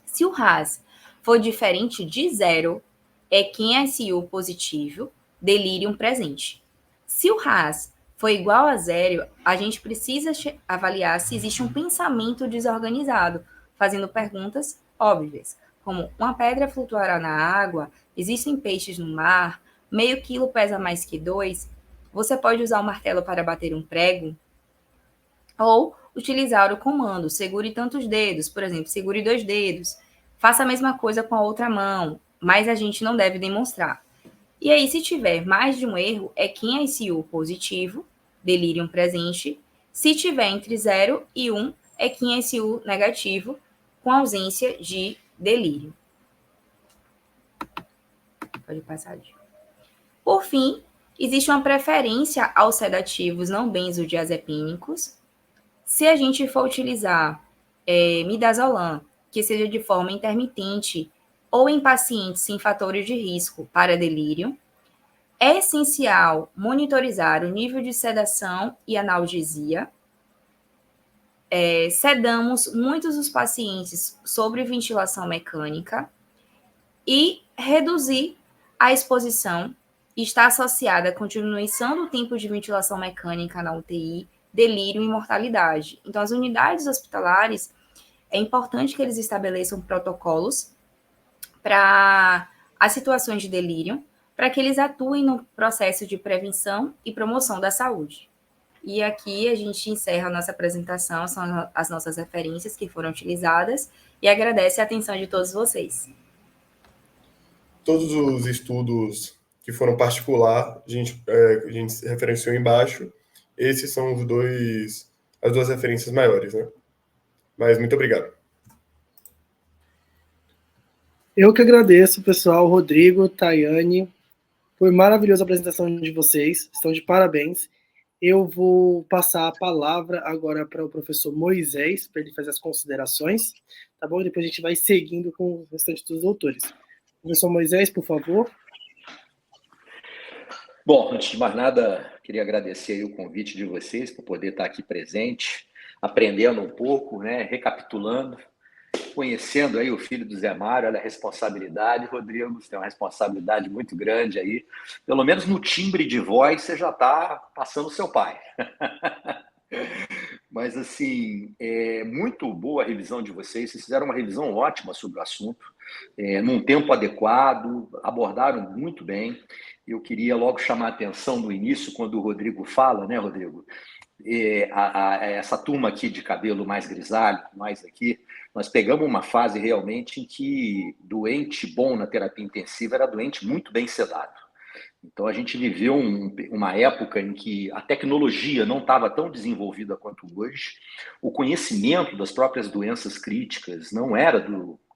Se o RAS for diferente de 0, é que em ICU positivo, delírio presente. Se o RAS for igual a 0, a gente precisa avaliar se existe um pensamento desorganizado, fazendo perguntas óbvias, como uma pedra flutuará na água, existem peixes no mar, meio quilo pesa mais que 2, você pode usar o martelo para bater um prego? Ou utilizar o comando, segure tantos dedos, por exemplo, segure 2 dedos. Faça a mesma coisa com a outra mão, mas a gente não deve demonstrar. E aí, se tiver mais de um erro, é que em ICU positivo, delírio presente. Se tiver entre 0 e 1, é que em ICU negativo, com ausência de delírio. Pode passar. Por fim, existe uma preferência aos sedativos não benzodiazepínicos. Se a gente for utilizar midazolam, que seja de forma intermitente ou em pacientes sem fatores de risco para delírio, é essencial monitorizar o nível de sedação e analgesia. Sedamos muitos dos pacientes sobre ventilação mecânica e reduzir a exposição está associada com diminuição do tempo de ventilação mecânica na UTI, delírio e mortalidade. Então, as unidades hospitalares, é importante que eles estabeleçam protocolos para as situações de delírio, para que eles atuem no processo de prevenção e promoção da saúde. E aqui a gente encerra a nossa apresentação, são as nossas referências que foram utilizadas, e agradece a atenção de todos vocês. Todos os estudos que foram particular, a gente referenciou embaixo. Esses são as duas referências maiores, né? Mas muito obrigado. Eu que agradeço, pessoal, Rodrigo, Tayane. Foi maravilhosa a apresentação de vocês, estão de parabéns. Eu vou passar a palavra agora para o professor Moisés, para ele fazer as considerações, tá bom? E depois a gente vai seguindo com o restante dos autores. Professor Moisés, por favor. Bom, antes de mais nada, queria agradecer aí o convite de vocês por poder estar aqui presente, aprendendo um pouco, né, recapitulando, conhecendo aí o filho do Zé Mário. Olha a responsabilidade, Rodrigo, você tem uma responsabilidade muito grande aí. Pelo menos no timbre de voz você já está passando o seu pai. Mas, assim, muito boa a revisão de vocês. Vocês fizeram uma revisão ótima sobre o assunto, num tempo adequado, abordaram muito bem. Eu queria logo chamar a atenção no início, quando o Rodrigo fala, né, Rodrigo? Essa turma aqui de cabelo mais grisalho, nós aqui, nós pegamos uma fase realmente em que doente bom na terapia intensiva era doente muito bem sedado. Então, a gente viveu uma época em que a tecnologia não estava tão desenvolvida quanto hoje, o conhecimento das próprias doenças críticas não era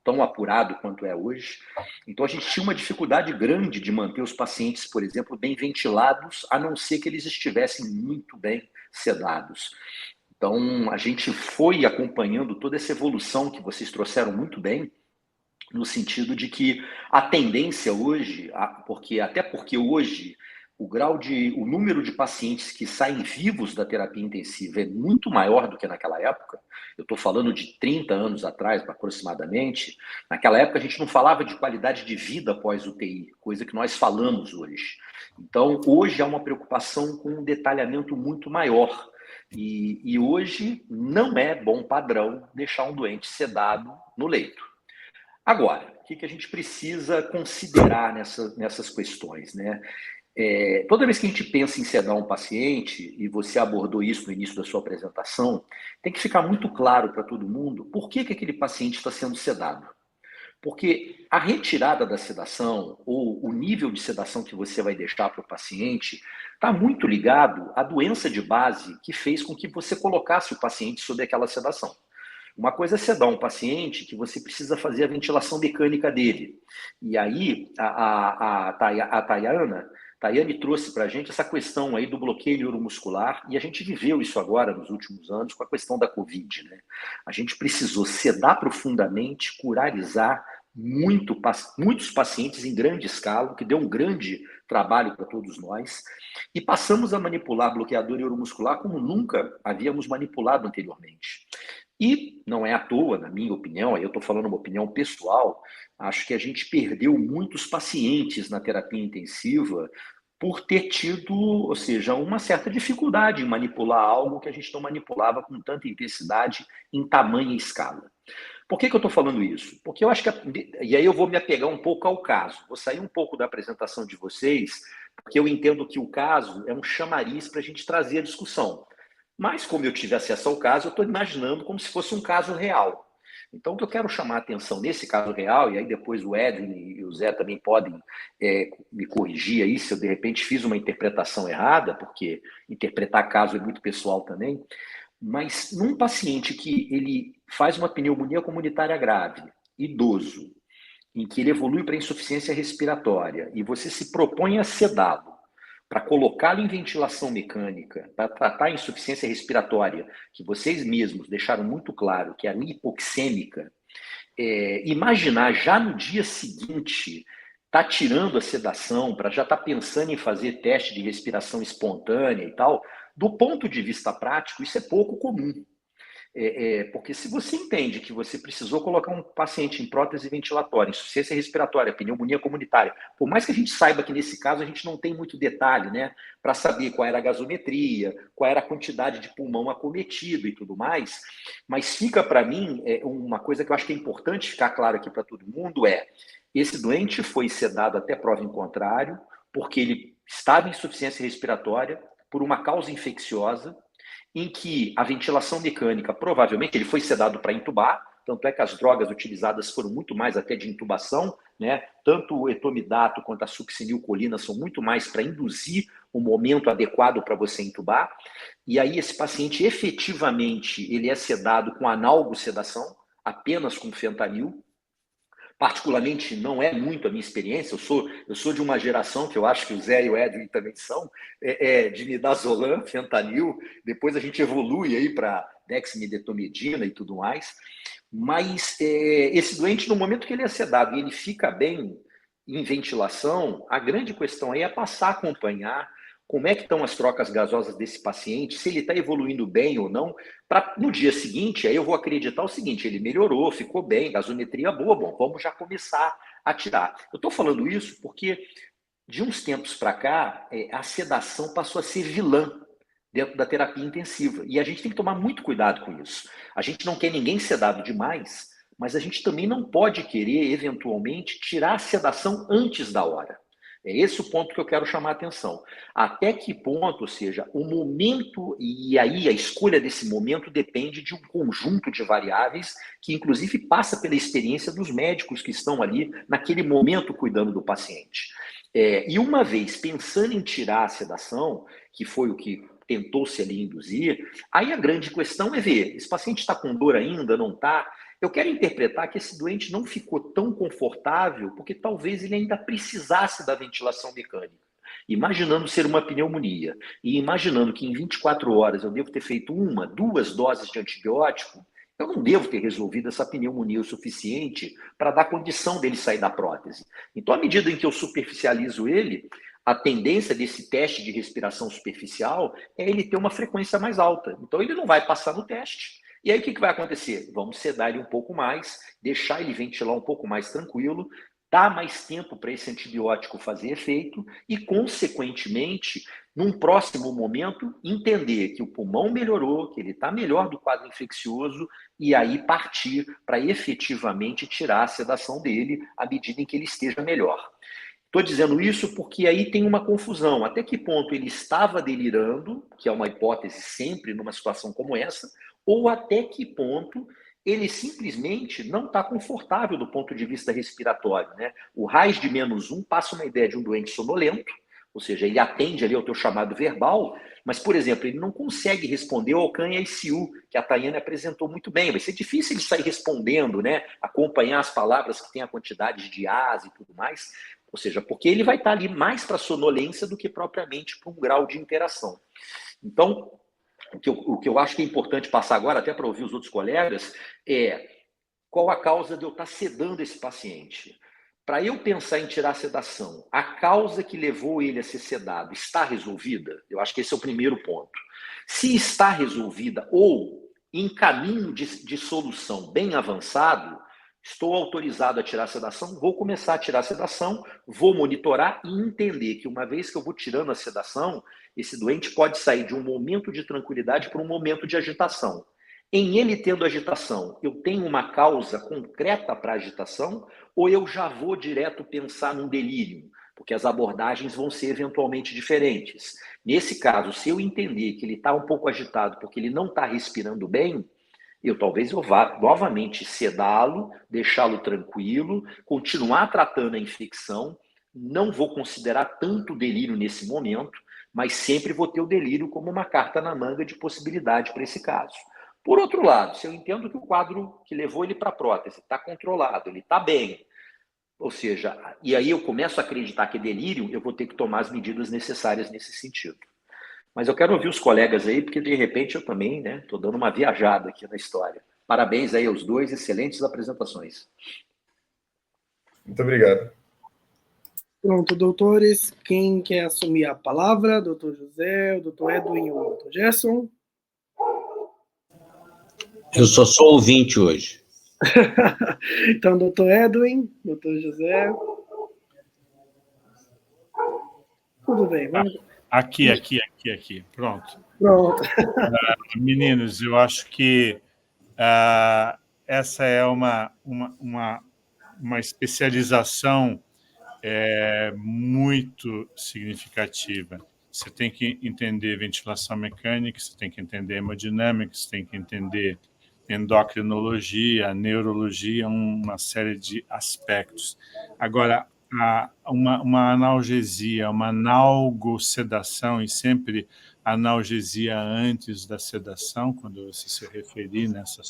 tão apurado quanto é hoje. Então, a gente tinha uma dificuldade grande de manter os pacientes, por exemplo, bem ventilados, a não ser que eles estivessem muito bem sedados. Então, a gente foi acompanhando toda essa evolução que vocês trouxeram muito bem, no sentido de que a tendência hoje, até porque hoje o número de pacientes que saem vivos da terapia intensiva é muito maior do que naquela época. Eu estou falando de 30 anos atrás, aproximadamente. Naquela época a gente não falava de qualidade de vida após UTI, coisa que nós falamos hoje. Então, hoje há uma preocupação com um detalhamento muito maior. E hoje não é bom padrão deixar um doente sedado no leito. Agora, o que a gente precisa considerar nessas questões, né? Toda vez que a gente pensa em sedar um paciente, e você abordou isso no início da sua apresentação, tem que ficar muito claro para todo mundo por que aquele paciente está sendo sedado. Porque a retirada da sedação, ou o nível de sedação que você vai deixar para o paciente, está muito ligado à doença de base que fez com que você colocasse o paciente sob aquela sedação. Uma coisa é sedar um paciente que você precisa fazer a ventilação mecânica dele. E aí, a Tayane trouxe para a gente essa questão aí do bloqueio neuromuscular, e a gente viveu isso agora nos últimos anos com a questão da Covid, né? A gente precisou sedar profundamente, curarizar muitos pacientes em grande escala, o que deu um grande trabalho para todos nós, e passamos a manipular bloqueador neuromuscular como nunca havíamos manipulado anteriormente. E não é à toa, na minha opinião, aí eu estou falando uma opinião pessoal, acho que a gente perdeu muitos pacientes na terapia intensiva por ter tido, ou seja, uma certa dificuldade em manipular algo que a gente não manipulava com tanta intensidade em tamanha escala. Por que eu estou falando isso? Porque eu acho que, e aí eu vou me apegar um pouco ao caso, vou sair um pouco da apresentação de vocês, porque eu entendo que o caso é um chamariz para a gente trazer a discussão. Mas, como eu tive acesso ao caso, eu estou imaginando como se fosse um caso real. Então, o que eu quero chamar a atenção nesse caso real, e aí depois o Edwin e o Zé também podem me corrigir aí se eu, de repente, fiz uma interpretação errada, porque interpretar caso é muito pessoal também, mas num paciente que ele faz uma pneumonia comunitária grave, idoso, em que ele evolui para insuficiência respiratória, e você se propõe a sedá-lo, para colocá-lo em ventilação mecânica, para tratar a insuficiência respiratória, que vocês mesmos deixaram muito claro que era hipoxêmica, imaginar já no dia seguinte, tá tirando a sedação, para já estar pensando em fazer teste de respiração espontânea e tal, do ponto de vista prático, isso é pouco comum. Porque se você entende que você precisou colocar um paciente em prótese ventilatória, insuficiência respiratória, pneumonia comunitária, por mais que a gente saiba que nesse caso a gente não tem muito detalhe, né, para saber qual era a gasometria, qual era a quantidade de pulmão acometido e tudo mais, mas fica para mim uma coisa que eu acho que é importante ficar claro aqui para todo mundo esse doente foi sedado até prova em contrário, porque ele estava em insuficiência respiratória por uma causa infecciosa, em que a ventilação mecânica, provavelmente, ele foi sedado para intubar, tanto é que as drogas utilizadas foram muito mais até de intubação, né? Tanto o etomidato quanto a succinilcolina são muito mais para induzir o momento adequado para você intubar, e aí esse paciente, efetivamente, ele é sedado com analgosedação, apenas com fentanil. Particularmente, não é muito a minha experiência, eu sou de uma geração que eu acho que o Zé e o Edwin também são, de midazolam, fentanil, depois a gente evolui aí para dexmedetomidina e tudo mais, mas esse doente, no momento que ele é sedado e ele fica bem em ventilação, a grande questão aí é passar a acompanhar como é que estão as trocas gasosas desse paciente, se ele está evoluindo bem ou não, para no dia seguinte, aí eu vou acreditar o seguinte, ele melhorou, ficou bem, gasometria boa, bom, vamos já começar a tirar. Eu estou falando isso porque, de uns tempos para cá, a sedação passou a ser vilã dentro da terapia intensiva, e a gente tem que tomar muito cuidado com isso. A gente não quer ninguém sedado demais, mas a gente também não pode querer, eventualmente, tirar a sedação antes da hora. É esse o ponto que eu quero chamar a atenção. Até que ponto, ou seja, o momento, e aí a escolha desse momento depende de um conjunto de variáveis que, inclusive, passa pela experiência dos médicos que estão ali naquele momento cuidando do paciente. E uma vez pensando em tirar a sedação, que foi o que tentou-se ali induzir, aí a grande questão é ver, esse paciente está com dor ainda, não está? Eu quero interpretar que esse doente não ficou tão confortável porque talvez ele ainda precisasse da ventilação mecânica. Imaginando ser uma pneumonia e imaginando que em 24 horas eu devo ter feito 1, 2 doses de antibiótico, eu não devo ter resolvido essa pneumonia o suficiente para dar condição dele sair da prótese. Então, à medida em que eu superficializo ele, a tendência desse teste de respiração superficial é ele ter uma frequência mais alta. Então, ele não vai passar no teste. E aí o que vai acontecer? Vamos sedar ele um pouco mais, deixar ele ventilar um pouco mais tranquilo, dar mais tempo para esse antibiótico fazer efeito e, consequentemente, num próximo momento, entender que o pulmão melhorou, que ele está melhor do quadro infeccioso e aí partir para efetivamente tirar a sedação dele à medida em que ele esteja melhor. Estou dizendo isso porque aí tem uma confusão. Até que ponto ele estava delirando, que é uma hipótese sempre numa situação como essa, ou até que ponto ele simplesmente não está confortável do ponto de vista respiratório, né? O RAIS de -1 passa uma ideia de um doente sonolento, ou seja, ele atende ali ao teu chamado verbal, mas, por exemplo, ele não consegue responder ao CAN ICU, que a Tayane apresentou muito bem. Vai ser difícil ele sair respondendo, né? Acompanhar as palavras que têm a quantidade de As e tudo mais. Ou seja, porque ele vai estar ali mais para sonolência do que propriamente para um grau de interação. Então, o que eu acho que é importante passar agora, até para ouvir os outros colegas, é qual a causa de eu estar sedando esse paciente. Para eu pensar em tirar a sedação, a causa que levou ele a ser sedado está resolvida? Eu acho que esse é o primeiro ponto. Se está resolvida ou em caminho de solução bem avançado, estou autorizado a tirar a sedação, vou começar a tirar a sedação, vou monitorar e entender que uma vez que eu vou tirando a sedação, esse doente pode sair de um momento de tranquilidade para um momento de agitação. Em ele tendo agitação, eu tenho uma causa concreta para a agitação ou eu já vou direto pensar num delírio? Porque as abordagens vão ser eventualmente diferentes. Nesse caso, se eu entender que ele está um pouco agitado porque ele não está respirando bem, talvez eu vá novamente sedá-lo, deixá-lo tranquilo, continuar tratando a infecção, não vou considerar tanto delírio nesse momento, mas sempre vou ter o delírio como uma carta na manga de possibilidade para esse caso. Por outro lado, se eu entendo que o quadro que levou ele para a prótese está controlado, ele está bem, ou seja, e aí eu começo a acreditar que é delírio, eu vou ter que tomar as medidas necessárias nesse sentido. Mas eu quero ouvir os colegas aí, porque de repente eu também estou dando uma viajada aqui na história. Parabéns aí aos dois, excelentes apresentações. Muito obrigado. Pronto, doutores, quem quer assumir a palavra? Doutor José, o doutor Edwin ou o doutor Gerson? Eu só sou ouvinte hoje. Então, doutor Edwin, doutor José. Tudo bem, vamos. Aqui. Pronto. Meninos, eu acho que essa é uma especialização muito significativa. Você tem que entender ventilação mecânica, você tem que entender hemodinâmica, você tem que entender endocrinologia, neurologia, uma série de aspectos. Agora, uma analgesia, uma analgosedação, e sempre analgesia antes da sedação, quando você se referir nessa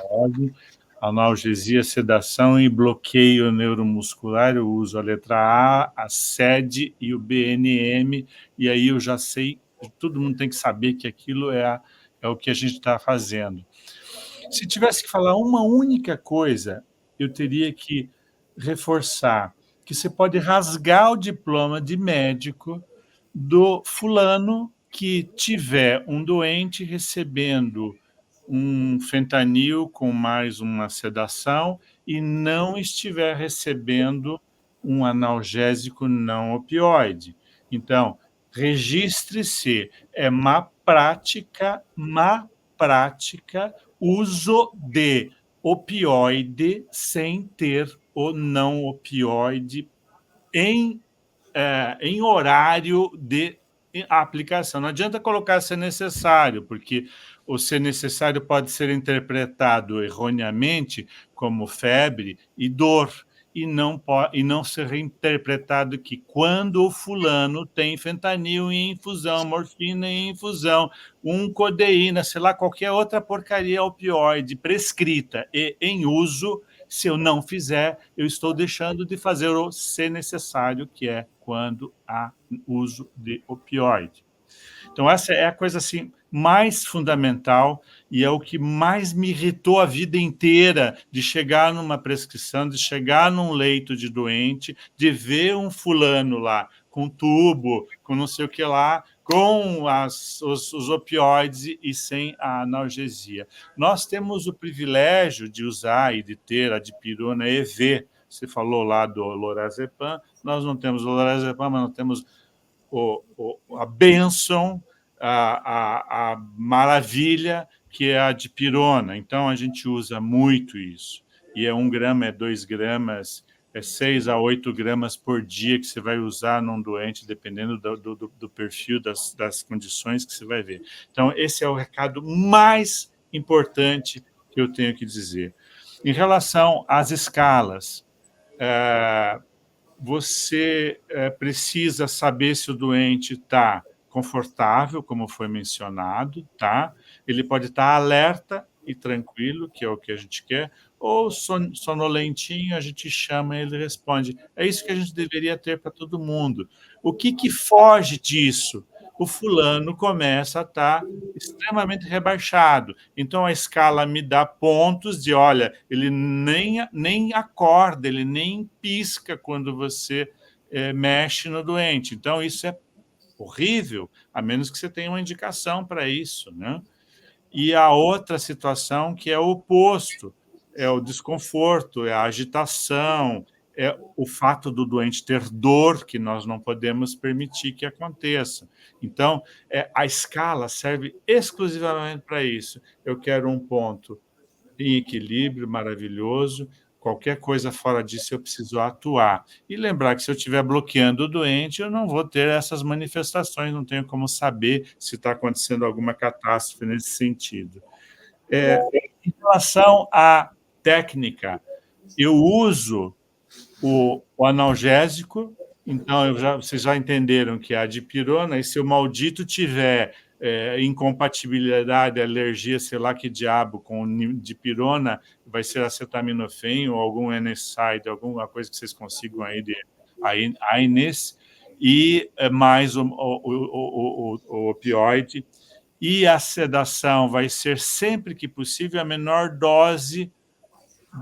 ordem, analgesia, sedação e bloqueio neuromuscular, eu uso a letra A, a SED e o BNM, e aí eu já sei, todo mundo tem que saber que aquilo é o que a gente está fazendo. Se tivesse que falar uma única coisa, eu teria que reforçar que você pode rasgar o diploma de médico do fulano que tiver um doente recebendo um fentanil com mais uma sedação e não estiver recebendo um analgésico não opioide. Então, registre-se, é má prática, uso de opioide sem ter o não opioide em horário de aplicação. Não adianta colocar ser necessário, porque o ser necessário pode ser interpretado erroneamente como febre e dor, e não ser reinterpretado que quando o fulano tem fentanil em infusão, morfina em infusão, codeína, sei lá, qualquer outra porcaria opioide prescrita e em uso, se eu não fizer, eu estou deixando de fazer o ser necessário, que é quando há uso de opioide. Então, essa é a coisa assim, mais fundamental e é o que mais me irritou a vida inteira, de chegar numa prescrição, de chegar num leito de doente, de ver um fulano lá com tubo, com não sei o que lá, com os opioides e sem a analgesia. Nós temos o privilégio de usar e de ter a dipirona EV. Você falou lá do lorazepam, nós não temos o lorazepam, mas nós temos a bênção, a maravilha que é a dipirona. Então, a gente usa muito isso. E 1 grama, 2 gramas 6 a 8 gramas por dia que você vai usar num doente, dependendo do perfil, das condições que você vai ver. Então, esse é o recado mais importante que eu tenho que dizer. Em relação às escalas, você precisa saber se o doente está confortável, como foi mencionado, tá? Ele pode estar alerta e tranquilo, que é o que a gente quer, ou sonolentinho, a gente chama e ele responde. É isso que a gente deveria ter para todo mundo. O que foge disso? O fulano começa a estar extremamente rebaixado. Então, a escala me dá pontos de, olha, ele nem acorda, ele nem pisca quando você mexe no doente. Então, isso é horrível, a menos que você tenha uma indicação para isso, né? E a outra situação que é o oposto, é o desconforto, é a agitação, é o fato do doente ter dor, que nós não podemos permitir que aconteça. Então, a escala serve exclusivamente para isso. Eu quero um ponto em equilíbrio maravilhoso, qualquer coisa fora disso eu preciso atuar. E lembrar que se eu estiver bloqueando o doente, eu não vou ter essas manifestações, não tenho como saber se está acontecendo alguma catástrofe nesse sentido. Em relação à técnica, eu uso o analgésico, então vocês já entenderam que é a dipirona, e se o maldito tiver incompatibilidade, alergia, sei lá que diabo, com dipirona, vai ser acetaminofén ou algum NSAID, alguma coisa que vocês consigam aí de AINES, e mais o opioide. E a sedação vai ser, sempre que possível, a menor dose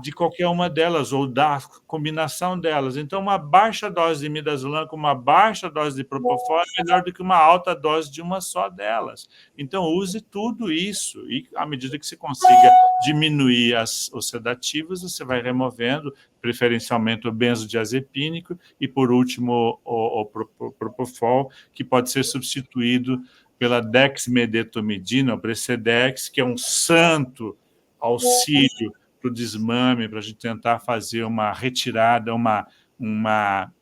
de qualquer uma delas, ou da combinação delas. Então, uma baixa dose de midazolam com uma baixa dose de propofol é melhor do que uma alta dose de uma só delas. Então, use tudo isso, e à medida que você consiga diminuir os sedativos, você vai removendo, preferencialmente o benzodiazepínico, e, por último, o propofol, que pode ser substituído pela dexmedetomidina, o Precedex, que é um santo auxílio para o desmame, para a gente tentar fazer uma retirada, uma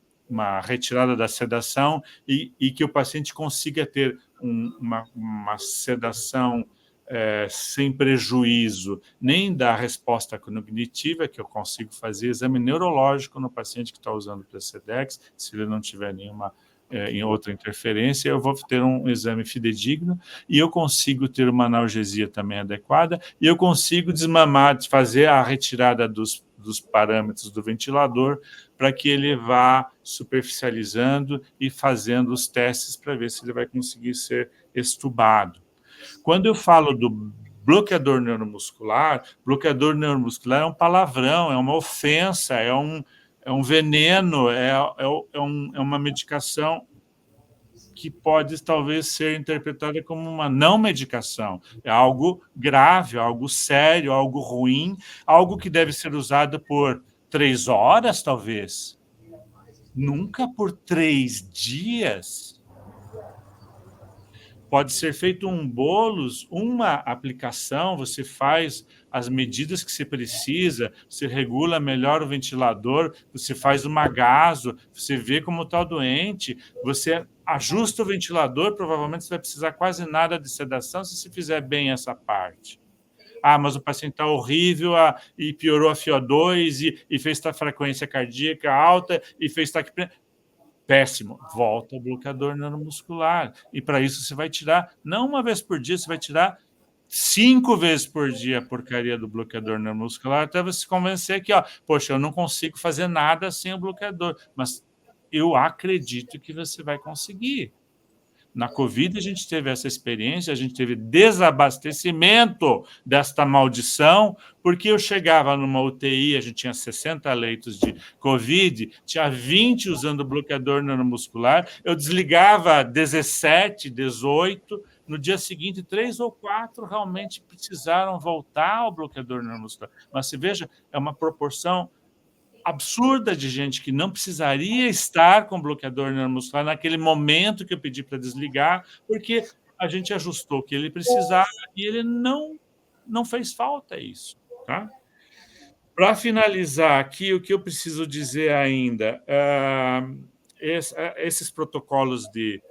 retirada da sedação e que o paciente consiga ter uma sedação sem prejuízo nem da resposta cognitiva, que eu consigo fazer exame neurológico no paciente que está usando o Precedex, se ele não tiver nenhuma em outra interferência, eu vou ter um exame fidedigno e eu consigo ter uma analgesia também adequada e eu consigo desmamar, fazer a retirada dos parâmetros do ventilador para que ele vá superficializando e fazendo os testes para ver se ele vai conseguir ser extubado. Quando eu falo do bloqueador neuromuscular é um palavrão, é uma ofensa, é um veneno, é uma medicação que pode talvez ser interpretada como uma não medicação. É algo grave, algo sério, algo ruim, algo que deve ser usado por 3 horas, talvez. Nunca por 3 dias. Pode ser feito um bolos, uma aplicação, você faz as medidas que você precisa, você regula melhor o ventilador, você faz uma gaso, você vê como está o doente, você ajusta o ventilador, provavelmente você vai precisar quase nada de sedação se você fizer bem essa parte. Ah, mas o paciente está horrível e piorou a FiO2 e fez frequência cardíaca alta e fez taquipnea. Péssimo. Volta ao bloqueador neuromuscular. E para isso você vai tirar, não uma vez por dia, você vai tirar 5 vezes por dia a porcaria do bloqueador neuromuscular, até você se convencer que, poxa, eu não consigo fazer nada sem o bloqueador. Mas eu acredito que você vai conseguir. Na Covid, a gente teve essa experiência, a gente teve desabastecimento desta maldição, porque eu chegava numa UTI, a gente tinha 60 leitos de Covid, tinha 20 usando bloqueador neuromuscular, eu desligava 17, 18, no dia seguinte, 3 ou 4 realmente precisaram voltar ao bloqueador neuromuscular. Mas você veja, é uma proporção absurda de gente que não precisaria estar com bloqueador neuromuscular naquele momento que eu pedi para desligar, porque a gente ajustou o que ele precisava e ele não fez falta isso, tá? Para finalizar aqui, o que eu preciso dizer ainda, esses protocolos que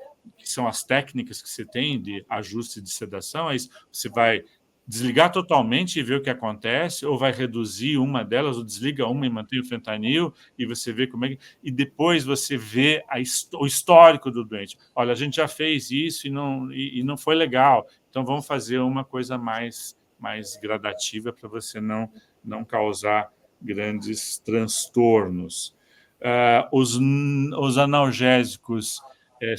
são as técnicas que você tem de ajuste de sedação, é isso, você vai desligar totalmente e ver o que acontece, ou vai reduzir uma delas, ou desliga uma e mantém o fentanil, e você vê como é que... E depois você vê o histórico do doente. Olha, a gente já fez isso e não foi legal, então vamos fazer uma coisa mais gradativa para você não causar grandes transtornos. Os analgésicos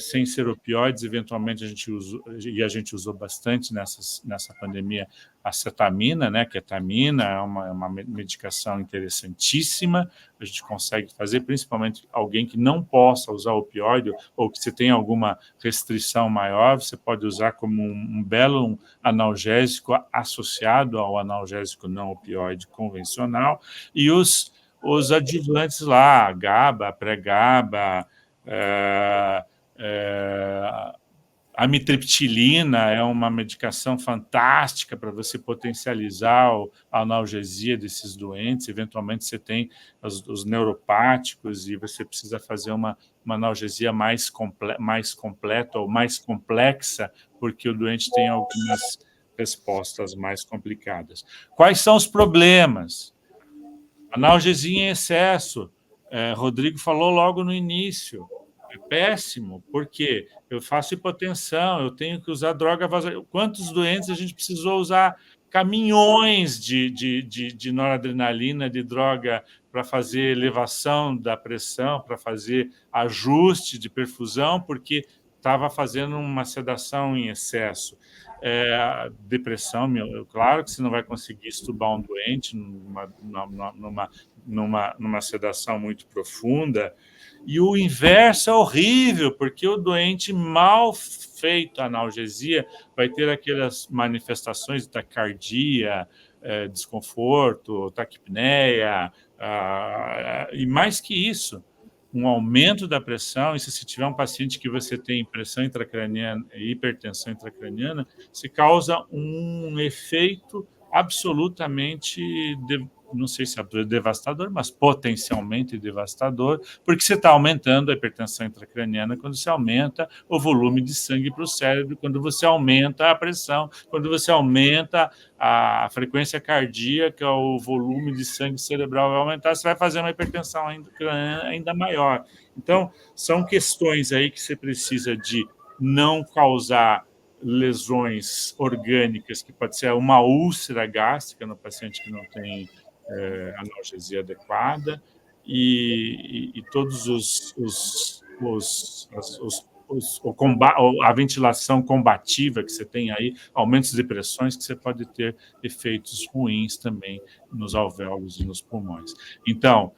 sem ser opioides, eventualmente a gente usou bastante nessa pandemia a cetamina, né? Ketamina é uma medicação interessantíssima, a gente consegue fazer, principalmente alguém que não possa usar opioide ou que você tem alguma restrição maior, você pode usar como um belo analgésico associado ao analgésico não opioide convencional, e os adjuvantes lá, GABA, pré-GABA, a amitriptilina é uma medicação fantástica para você potencializar a analgesia desses doentes. Eventualmente, você tem os neuropáticos e você precisa fazer uma analgesia mais completa ou mais complexa, porque o doente tem algumas respostas mais complicadas. Quais são os problemas? Analgesia em excesso. Rodrigo falou logo no início. É péssimo, porque eu faço hipotensão, eu tenho que usar droga vasoativa. Quantos doentes a gente precisou usar caminhões de noradrenalina, de droga, para fazer elevação da pressão, para fazer ajuste de perfusão, porque estava fazendo uma sedação em excesso. Depressão, claro que você não vai conseguir estubar um doente numa sedação muito profunda. E o inverso é horrível, porque o doente mal feito a analgesia vai ter aquelas manifestações de taquicardia, desconforto, taquipneia, e mais que isso, um aumento da pressão. E se você tiver um paciente que você tem pressão intracraniana e hipertensão intracraniana, se causa um efeito absolutamente, não sei se é devastador, mas potencialmente devastador, porque você está aumentando a hipertensão intracraniana quando você aumenta o volume de sangue para o cérebro, quando você aumenta a pressão, quando você aumenta a frequência cardíaca, o volume de sangue cerebral vai aumentar, você vai fazer uma hipertensão ainda maior. Então, são questões aí que você precisa de não causar lesões orgânicas, que pode ser uma úlcera gástrica no paciente que não tem analgesia adequada, e todos a ventilação combativa que você tem aí, aumentos de pressões, que você pode ter efeitos ruins também nos alvéolos e nos pulmões. Então,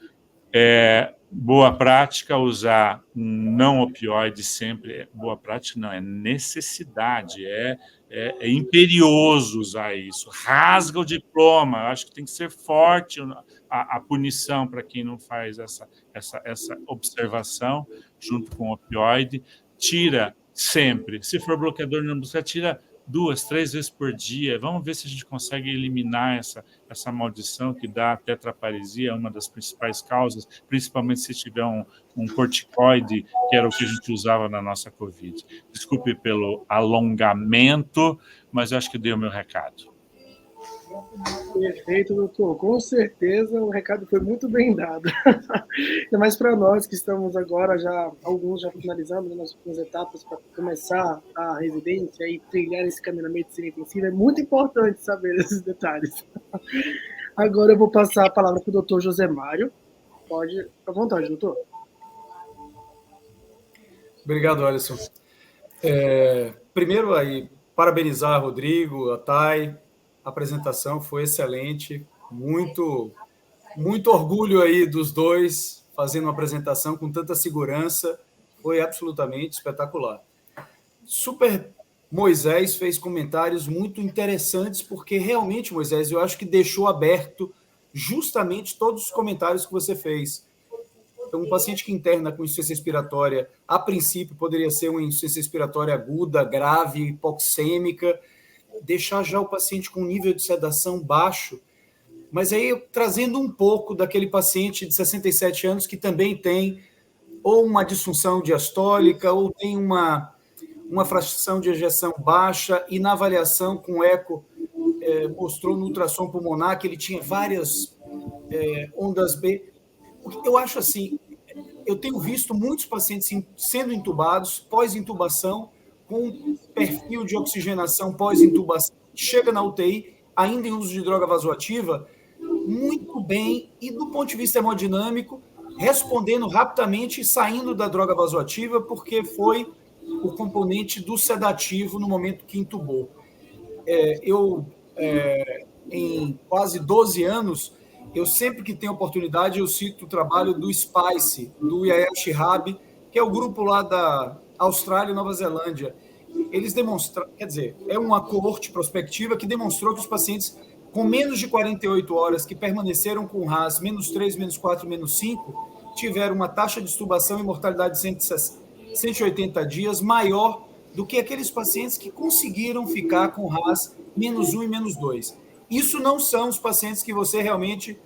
boa prática usar um não opioide sempre. Boa prática não, é necessidade, é imperioso usar isso. Rasga o diploma. Acho que tem que ser forte a punição para quem não faz essa observação junto com o opioide. Tira sempre. Se for bloqueador não buscar, tira 2, 3 vezes por dia. Vamos ver se a gente consegue eliminar essa maldição que dá a tetraparesia, uma das principais causas, principalmente se tiver um corticoide, que era o que a gente usava na nossa Covid. Desculpe pelo alongamento, mas eu acho que dei o meu recado. Perfeito, doutor. Com certeza o recado foi muito bem dado. Mas para nós que estamos agora, alguns já finalizando nas últimas etapas para começar a residência e trilhar esse caminho na medicina intensiva, é muito importante saber esses detalhes. Agora eu vou passar a palavra para o doutor José Mário. Pode, à vontade, doutor. Obrigado, Alisson. Primeiro, aí, parabenizar Rodrigo, a Thay. A apresentação foi excelente, muito orgulho aí dos dois fazendo uma apresentação com tanta segurança, foi absolutamente espetacular. Super Moisés fez comentários muito interessantes, porque realmente, Moisés, eu acho que deixou aberto justamente todos os comentários que você fez. Então, um paciente que interna com insuficiência respiratória, a princípio, poderia ser uma insuficiência respiratória aguda, grave, hipoxêmica, deixar já o paciente com nível de sedação baixo, mas aí trazendo um pouco daquele paciente de 67 anos que também tem ou uma disfunção diastólica ou tem uma fração de ejeção baixa, e na avaliação com eco mostrou no ultrassom pulmonar que ele tinha várias ondas B. Eu acho assim, eu tenho visto muitos pacientes sendo intubados, pós-intubação, com perfil de oxigenação pós-intubação, chega na UTI, ainda em uso de droga vasoativa, muito bem, e do ponto de vista hemodinâmico, respondendo rapidamente e saindo da droga vasoativa, porque foi o componente do sedativo no momento que intubou. Em quase 12 anos, eu sempre que tenho oportunidade, eu cito o trabalho do SPICE, do Yael Shihab, que é o grupo lá da Austrália e Nova Zelândia. Eles demonstraram, quer dizer, é uma coorte prospectiva que demonstrou que os pacientes com menos de 48 horas que permaneceram com RAS -3, -4, -5, tiveram uma taxa de extubação e mortalidade de 180 dias maior do que aqueles pacientes que conseguiram ficar com RAS -1 e -2. Isso não são os pacientes que você realmente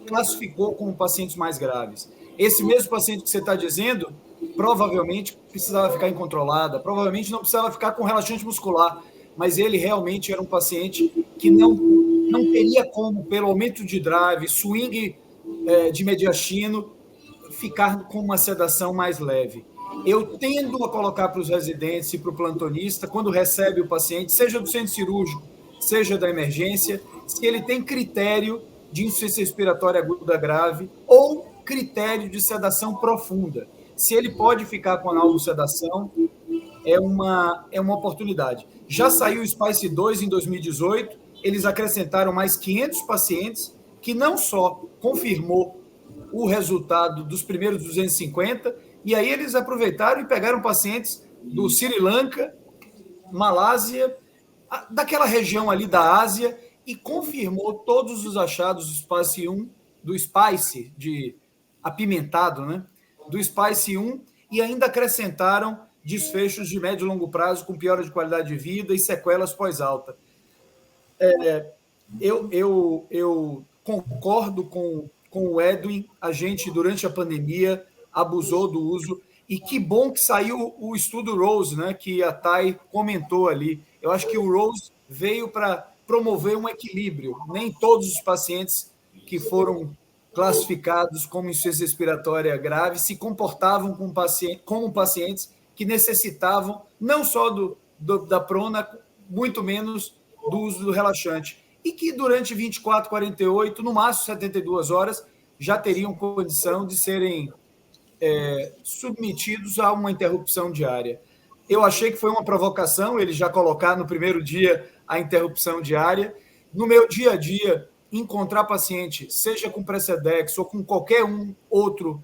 classificou como pacientes mais graves. Esse mesmo paciente que você está dizendo, provavelmente precisava ficar incontrolada, provavelmente não precisava ficar com relaxante muscular, mas ele realmente era um paciente que não teria como, pelo aumento de drive, swing de mediastino, ficar com uma sedação mais leve. Eu tendo a colocar para os residentes e para o plantonista, quando recebe o paciente, seja do centro cirúrgico, seja da emergência, se ele tem critério de insuficiência respiratória aguda grave ou critério de sedação profunda. Se ele pode ficar com analgosedação, é uma oportunidade. Já saiu o SPICE 2 em 2018, eles acrescentaram mais 500 pacientes, que não só confirmou o resultado dos primeiros 250, e aí eles aproveitaram e pegaram pacientes do Sri Lanka, Malásia, daquela região ali da Ásia, e confirmou todos os achados do SPICE 1, do SPICE, de apimentado, né? Do SPICE 1, e ainda acrescentaram desfechos de médio e longo prazo com piora de qualidade de vida e sequelas pós-alta. Eu concordo com o Edwin, a gente, durante a pandemia, abusou do uso, e que bom que saiu o estudo Rose, né, que a Thay comentou ali. Eu acho que o Rose veio para promover um equilíbrio. Nem todos os pacientes que foram classificados como insuficiência respiratória grave se comportavam como pacientes que necessitavam não só da prona, muito menos do uso do relaxante, e que durante 24, 48, no máximo 72 horas, já teriam condição de serem submetidos a uma interrupção diária. Eu achei que foi uma provocação ele já colocar no primeiro dia a interrupção diária. No meu dia a dia, encontrar paciente, seja com Precedex ou com qualquer outro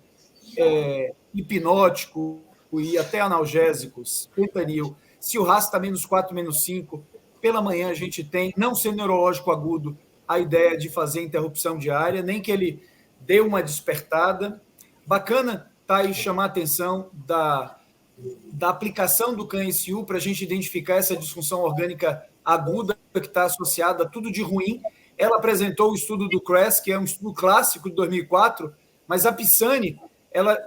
hipnótico e até analgésicos, fentanil, se o RAS está -4, -5, pela manhã a gente tem, não ser neurológico agudo, a ideia de fazer interrupção diária, nem que ele dê uma despertada. Bacana tá aí chamar a atenção da aplicação do CAN-SU para a gente identificar essa disfunção orgânica aguda que está associada a tudo de ruim. Ela apresentou o estudo do CRESS, que é um estudo clássico de 2004, mas a Pisani, ela,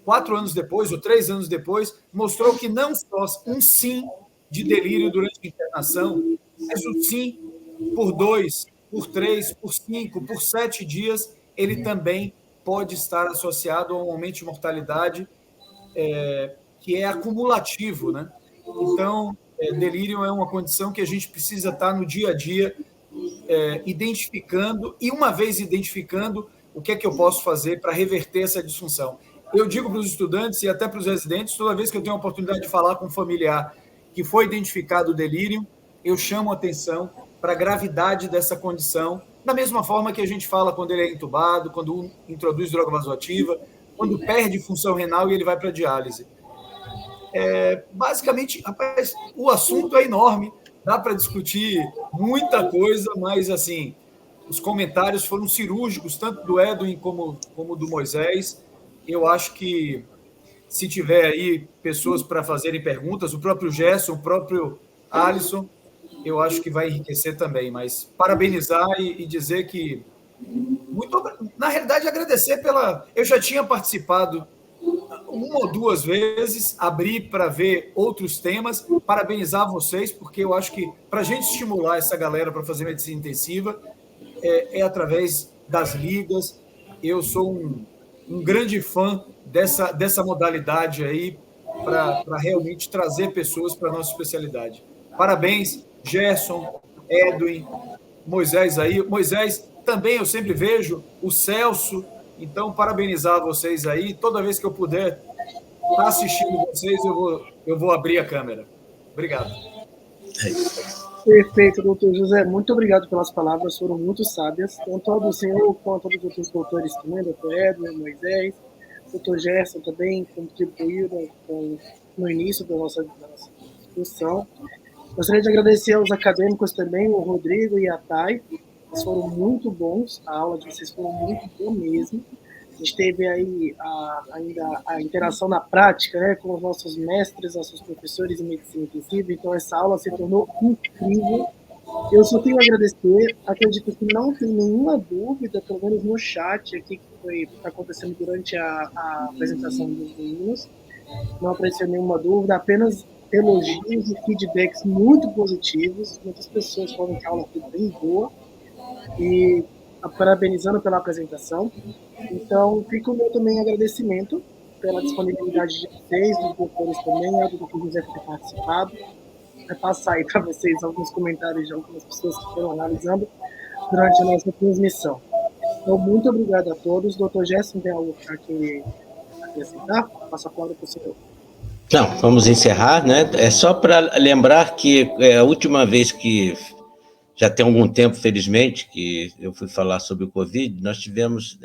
4 anos depois, ou 3 anos depois, mostrou que não só um sim de delírio durante a internação, mas o sim por 2, por 3, por 5, por 7 dias, ele também pode estar associado a um aumento de mortalidade que é acumulativo, né? Então, delírio é uma condição que a gente precisa estar no dia a dia identificando, e uma vez identificando, o que é que eu posso fazer para reverter essa disfunção. Eu digo para os estudantes e até para os residentes, toda vez que eu tenho a oportunidade de falar com um familiar que foi identificado o delírio, eu chamo a atenção para a gravidade dessa condição, da mesma forma que a gente fala quando ele é intubado, quando introduz droga vasoativa, quando perde função renal e ele vai para a diálise. Basicamente, rapaz, o assunto é enorme, dá para discutir muita coisa, mas assim, os comentários foram cirúrgicos, tanto do Edwin como do Moisés. Eu acho que se tiver aí pessoas para fazerem perguntas, o próprio Gerson, o próprio Alisson, eu acho que vai enriquecer também. Mas parabenizar e dizer que na realidade, agradecer pela. Eu já tinha participado uma ou duas vezes, abri para ver outros temas, parabenizar vocês, porque eu acho que para a gente estimular essa galera para fazer medicina intensiva é através das ligas. Eu sou um grande fã dessa modalidade aí para realmente trazer pessoas para a nossa especialidade. Parabéns, Gerson, Edwin, Moisés aí. Moisés, também eu sempre vejo, o Celso. Então, parabenizar vocês aí. Toda vez que eu puder estar assistindo vocês, eu vou abrir a câmera. Obrigado. Perfeito, doutor José. Muito obrigado pelas palavras, foram muito sábias, tanto a do senhor quanto a dos outros doutores também, doutor Edwin, Moisés, doutor Gerson também contribuíram no início da nossa discussão. Gostaria de agradecer aos acadêmicos também, o Rodrigo e a Thay. Eles foram muito bons, a aula de vocês foram muito boa mesmo. A gente teve aí ainda a interação na prática, né, com os nossos mestres, nossos professores em medicina intensiva, então essa aula se tornou incrível. Eu só tenho a agradecer, acredito que não tem nenhuma dúvida, pelo menos no chat aqui que foi acontecendo durante a apresentação dos meninos, não apareceu nenhuma dúvida, apenas elogios e feedbacks muito positivos. Muitas pessoas falam que a aula foi bem boa e parabenizando pela apresentação. Então, fica o meu também agradecimento pela disponibilidade de vocês, dos doutores também, do Dr. José por ter participado. Vai passar aí para vocês alguns comentários de algumas pessoas que foram analisando durante a nossa transmissão. Então, muito obrigado a todos. Dr. Gerson, tem algo para acrescentar? Passa a palavra para o senhor. Não, vamos encerrar, né? É só para lembrar que a última vez que, já tem algum tempo, felizmente, que eu fui falar sobre o Covid, nós tivemos,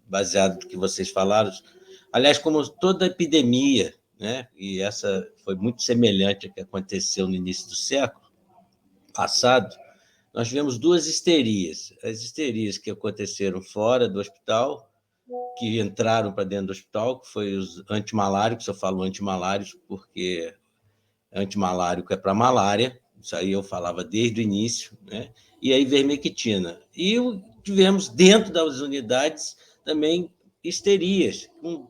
baseado no que vocês falaram, aliás, como toda epidemia, né? E essa foi muito semelhante ao que aconteceu no início do século passado, nós tivemos duas histerias. As histerias que aconteceram fora do hospital, que entraram para dentro do hospital, que foi os antimaláricos. Eu falo antimalários porque antimalárico é para malária, isso aí eu falava desde o início, né? E a ivermectina. E tivemos dentro das unidades também histerias, com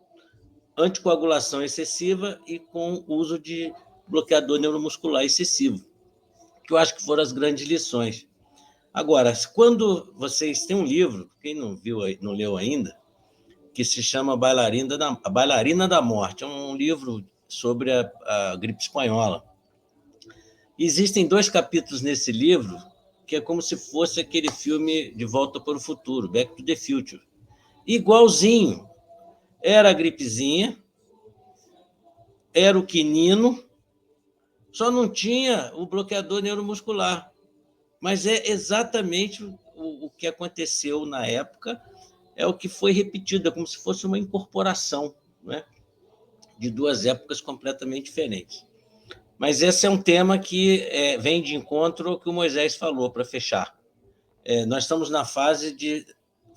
anticoagulação excessiva e com uso de bloqueador neuromuscular excessivo, que eu acho que foram as grandes lições. Agora, quando vocês têm um livro, quem não viu, não leu ainda, que se chama A Bailarina da Morte. É um livro sobre a gripe espanhola. Existem 2 capítulos nesse livro que é como se fosse aquele filme De Volta para o Futuro, Back to the Future. Igualzinho. Era a gripezinha, era o quinino, só não tinha o bloqueador neuromuscular. Mas é exatamente o que aconteceu na época, é o que foi repetido, é como se fosse uma incorporação, né, de 2 épocas completamente diferentes. Mas esse é um tema que vem de encontro ao que o Moisés falou, para fechar. Nós estamos na fase de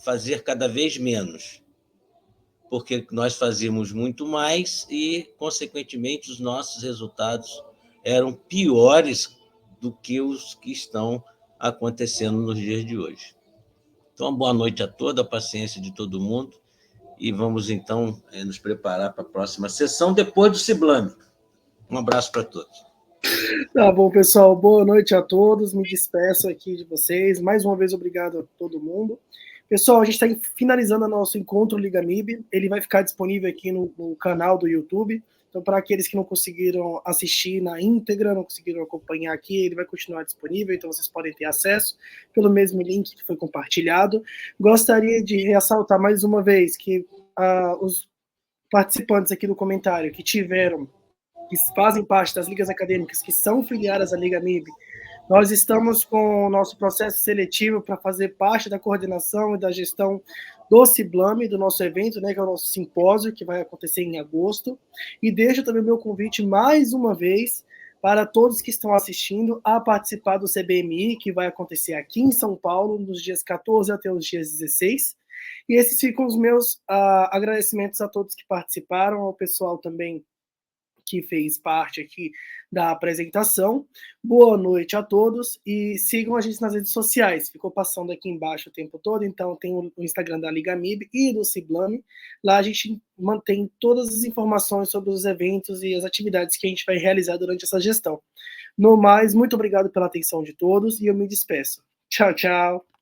fazer cada vez menos, porque nós fazíamos muito mais e, consequentemente, os nossos resultados eram piores do que os que estão acontecendo nos dias de hoje. Então, boa noite a toda, a paciência de todo mundo, e vamos, então, nos preparar para a próxima sessão, depois do Ciblame. Um abraço para todos. Tá bom, pessoal. Boa noite a todos. Me despeço aqui de vocês. Mais uma vez, obrigado a todo mundo. Pessoal, a gente está finalizando o nosso encontro Liga MIB. Ele vai ficar disponível aqui no canal do YouTube. Então, para aqueles que não conseguiram assistir na íntegra, não conseguiram acompanhar aqui, ele vai continuar disponível, então vocês podem ter acesso pelo mesmo link que foi compartilhado. Gostaria de ressaltar mais uma vez que os participantes aqui do comentário que fazem parte das ligas acadêmicas, que são filiadas à Liga MIB, nós estamos com o nosso processo seletivo para fazer parte da coordenação e da gestão do Ciblame, do nosso evento, né, que é o nosso simpósio, que vai acontecer em agosto. E deixo também o meu convite mais uma vez para todos que estão assistindo a participar do CBMI, que vai acontecer aqui em São Paulo, nos dias 14 até os dias 16. E esses ficam os meus agradecimentos a todos que participaram, ao pessoal também que fez parte aqui da apresentação. Boa noite a todos e sigam a gente nas redes sociais. Ficou passando aqui embaixo o tempo todo, então tem o Instagram da Liga MIB e do Ciblame. Lá a gente mantém todas as informações sobre os eventos e as atividades que a gente vai realizar durante essa gestão. No mais, muito obrigado pela atenção de todos e eu me despeço. Tchau, tchau.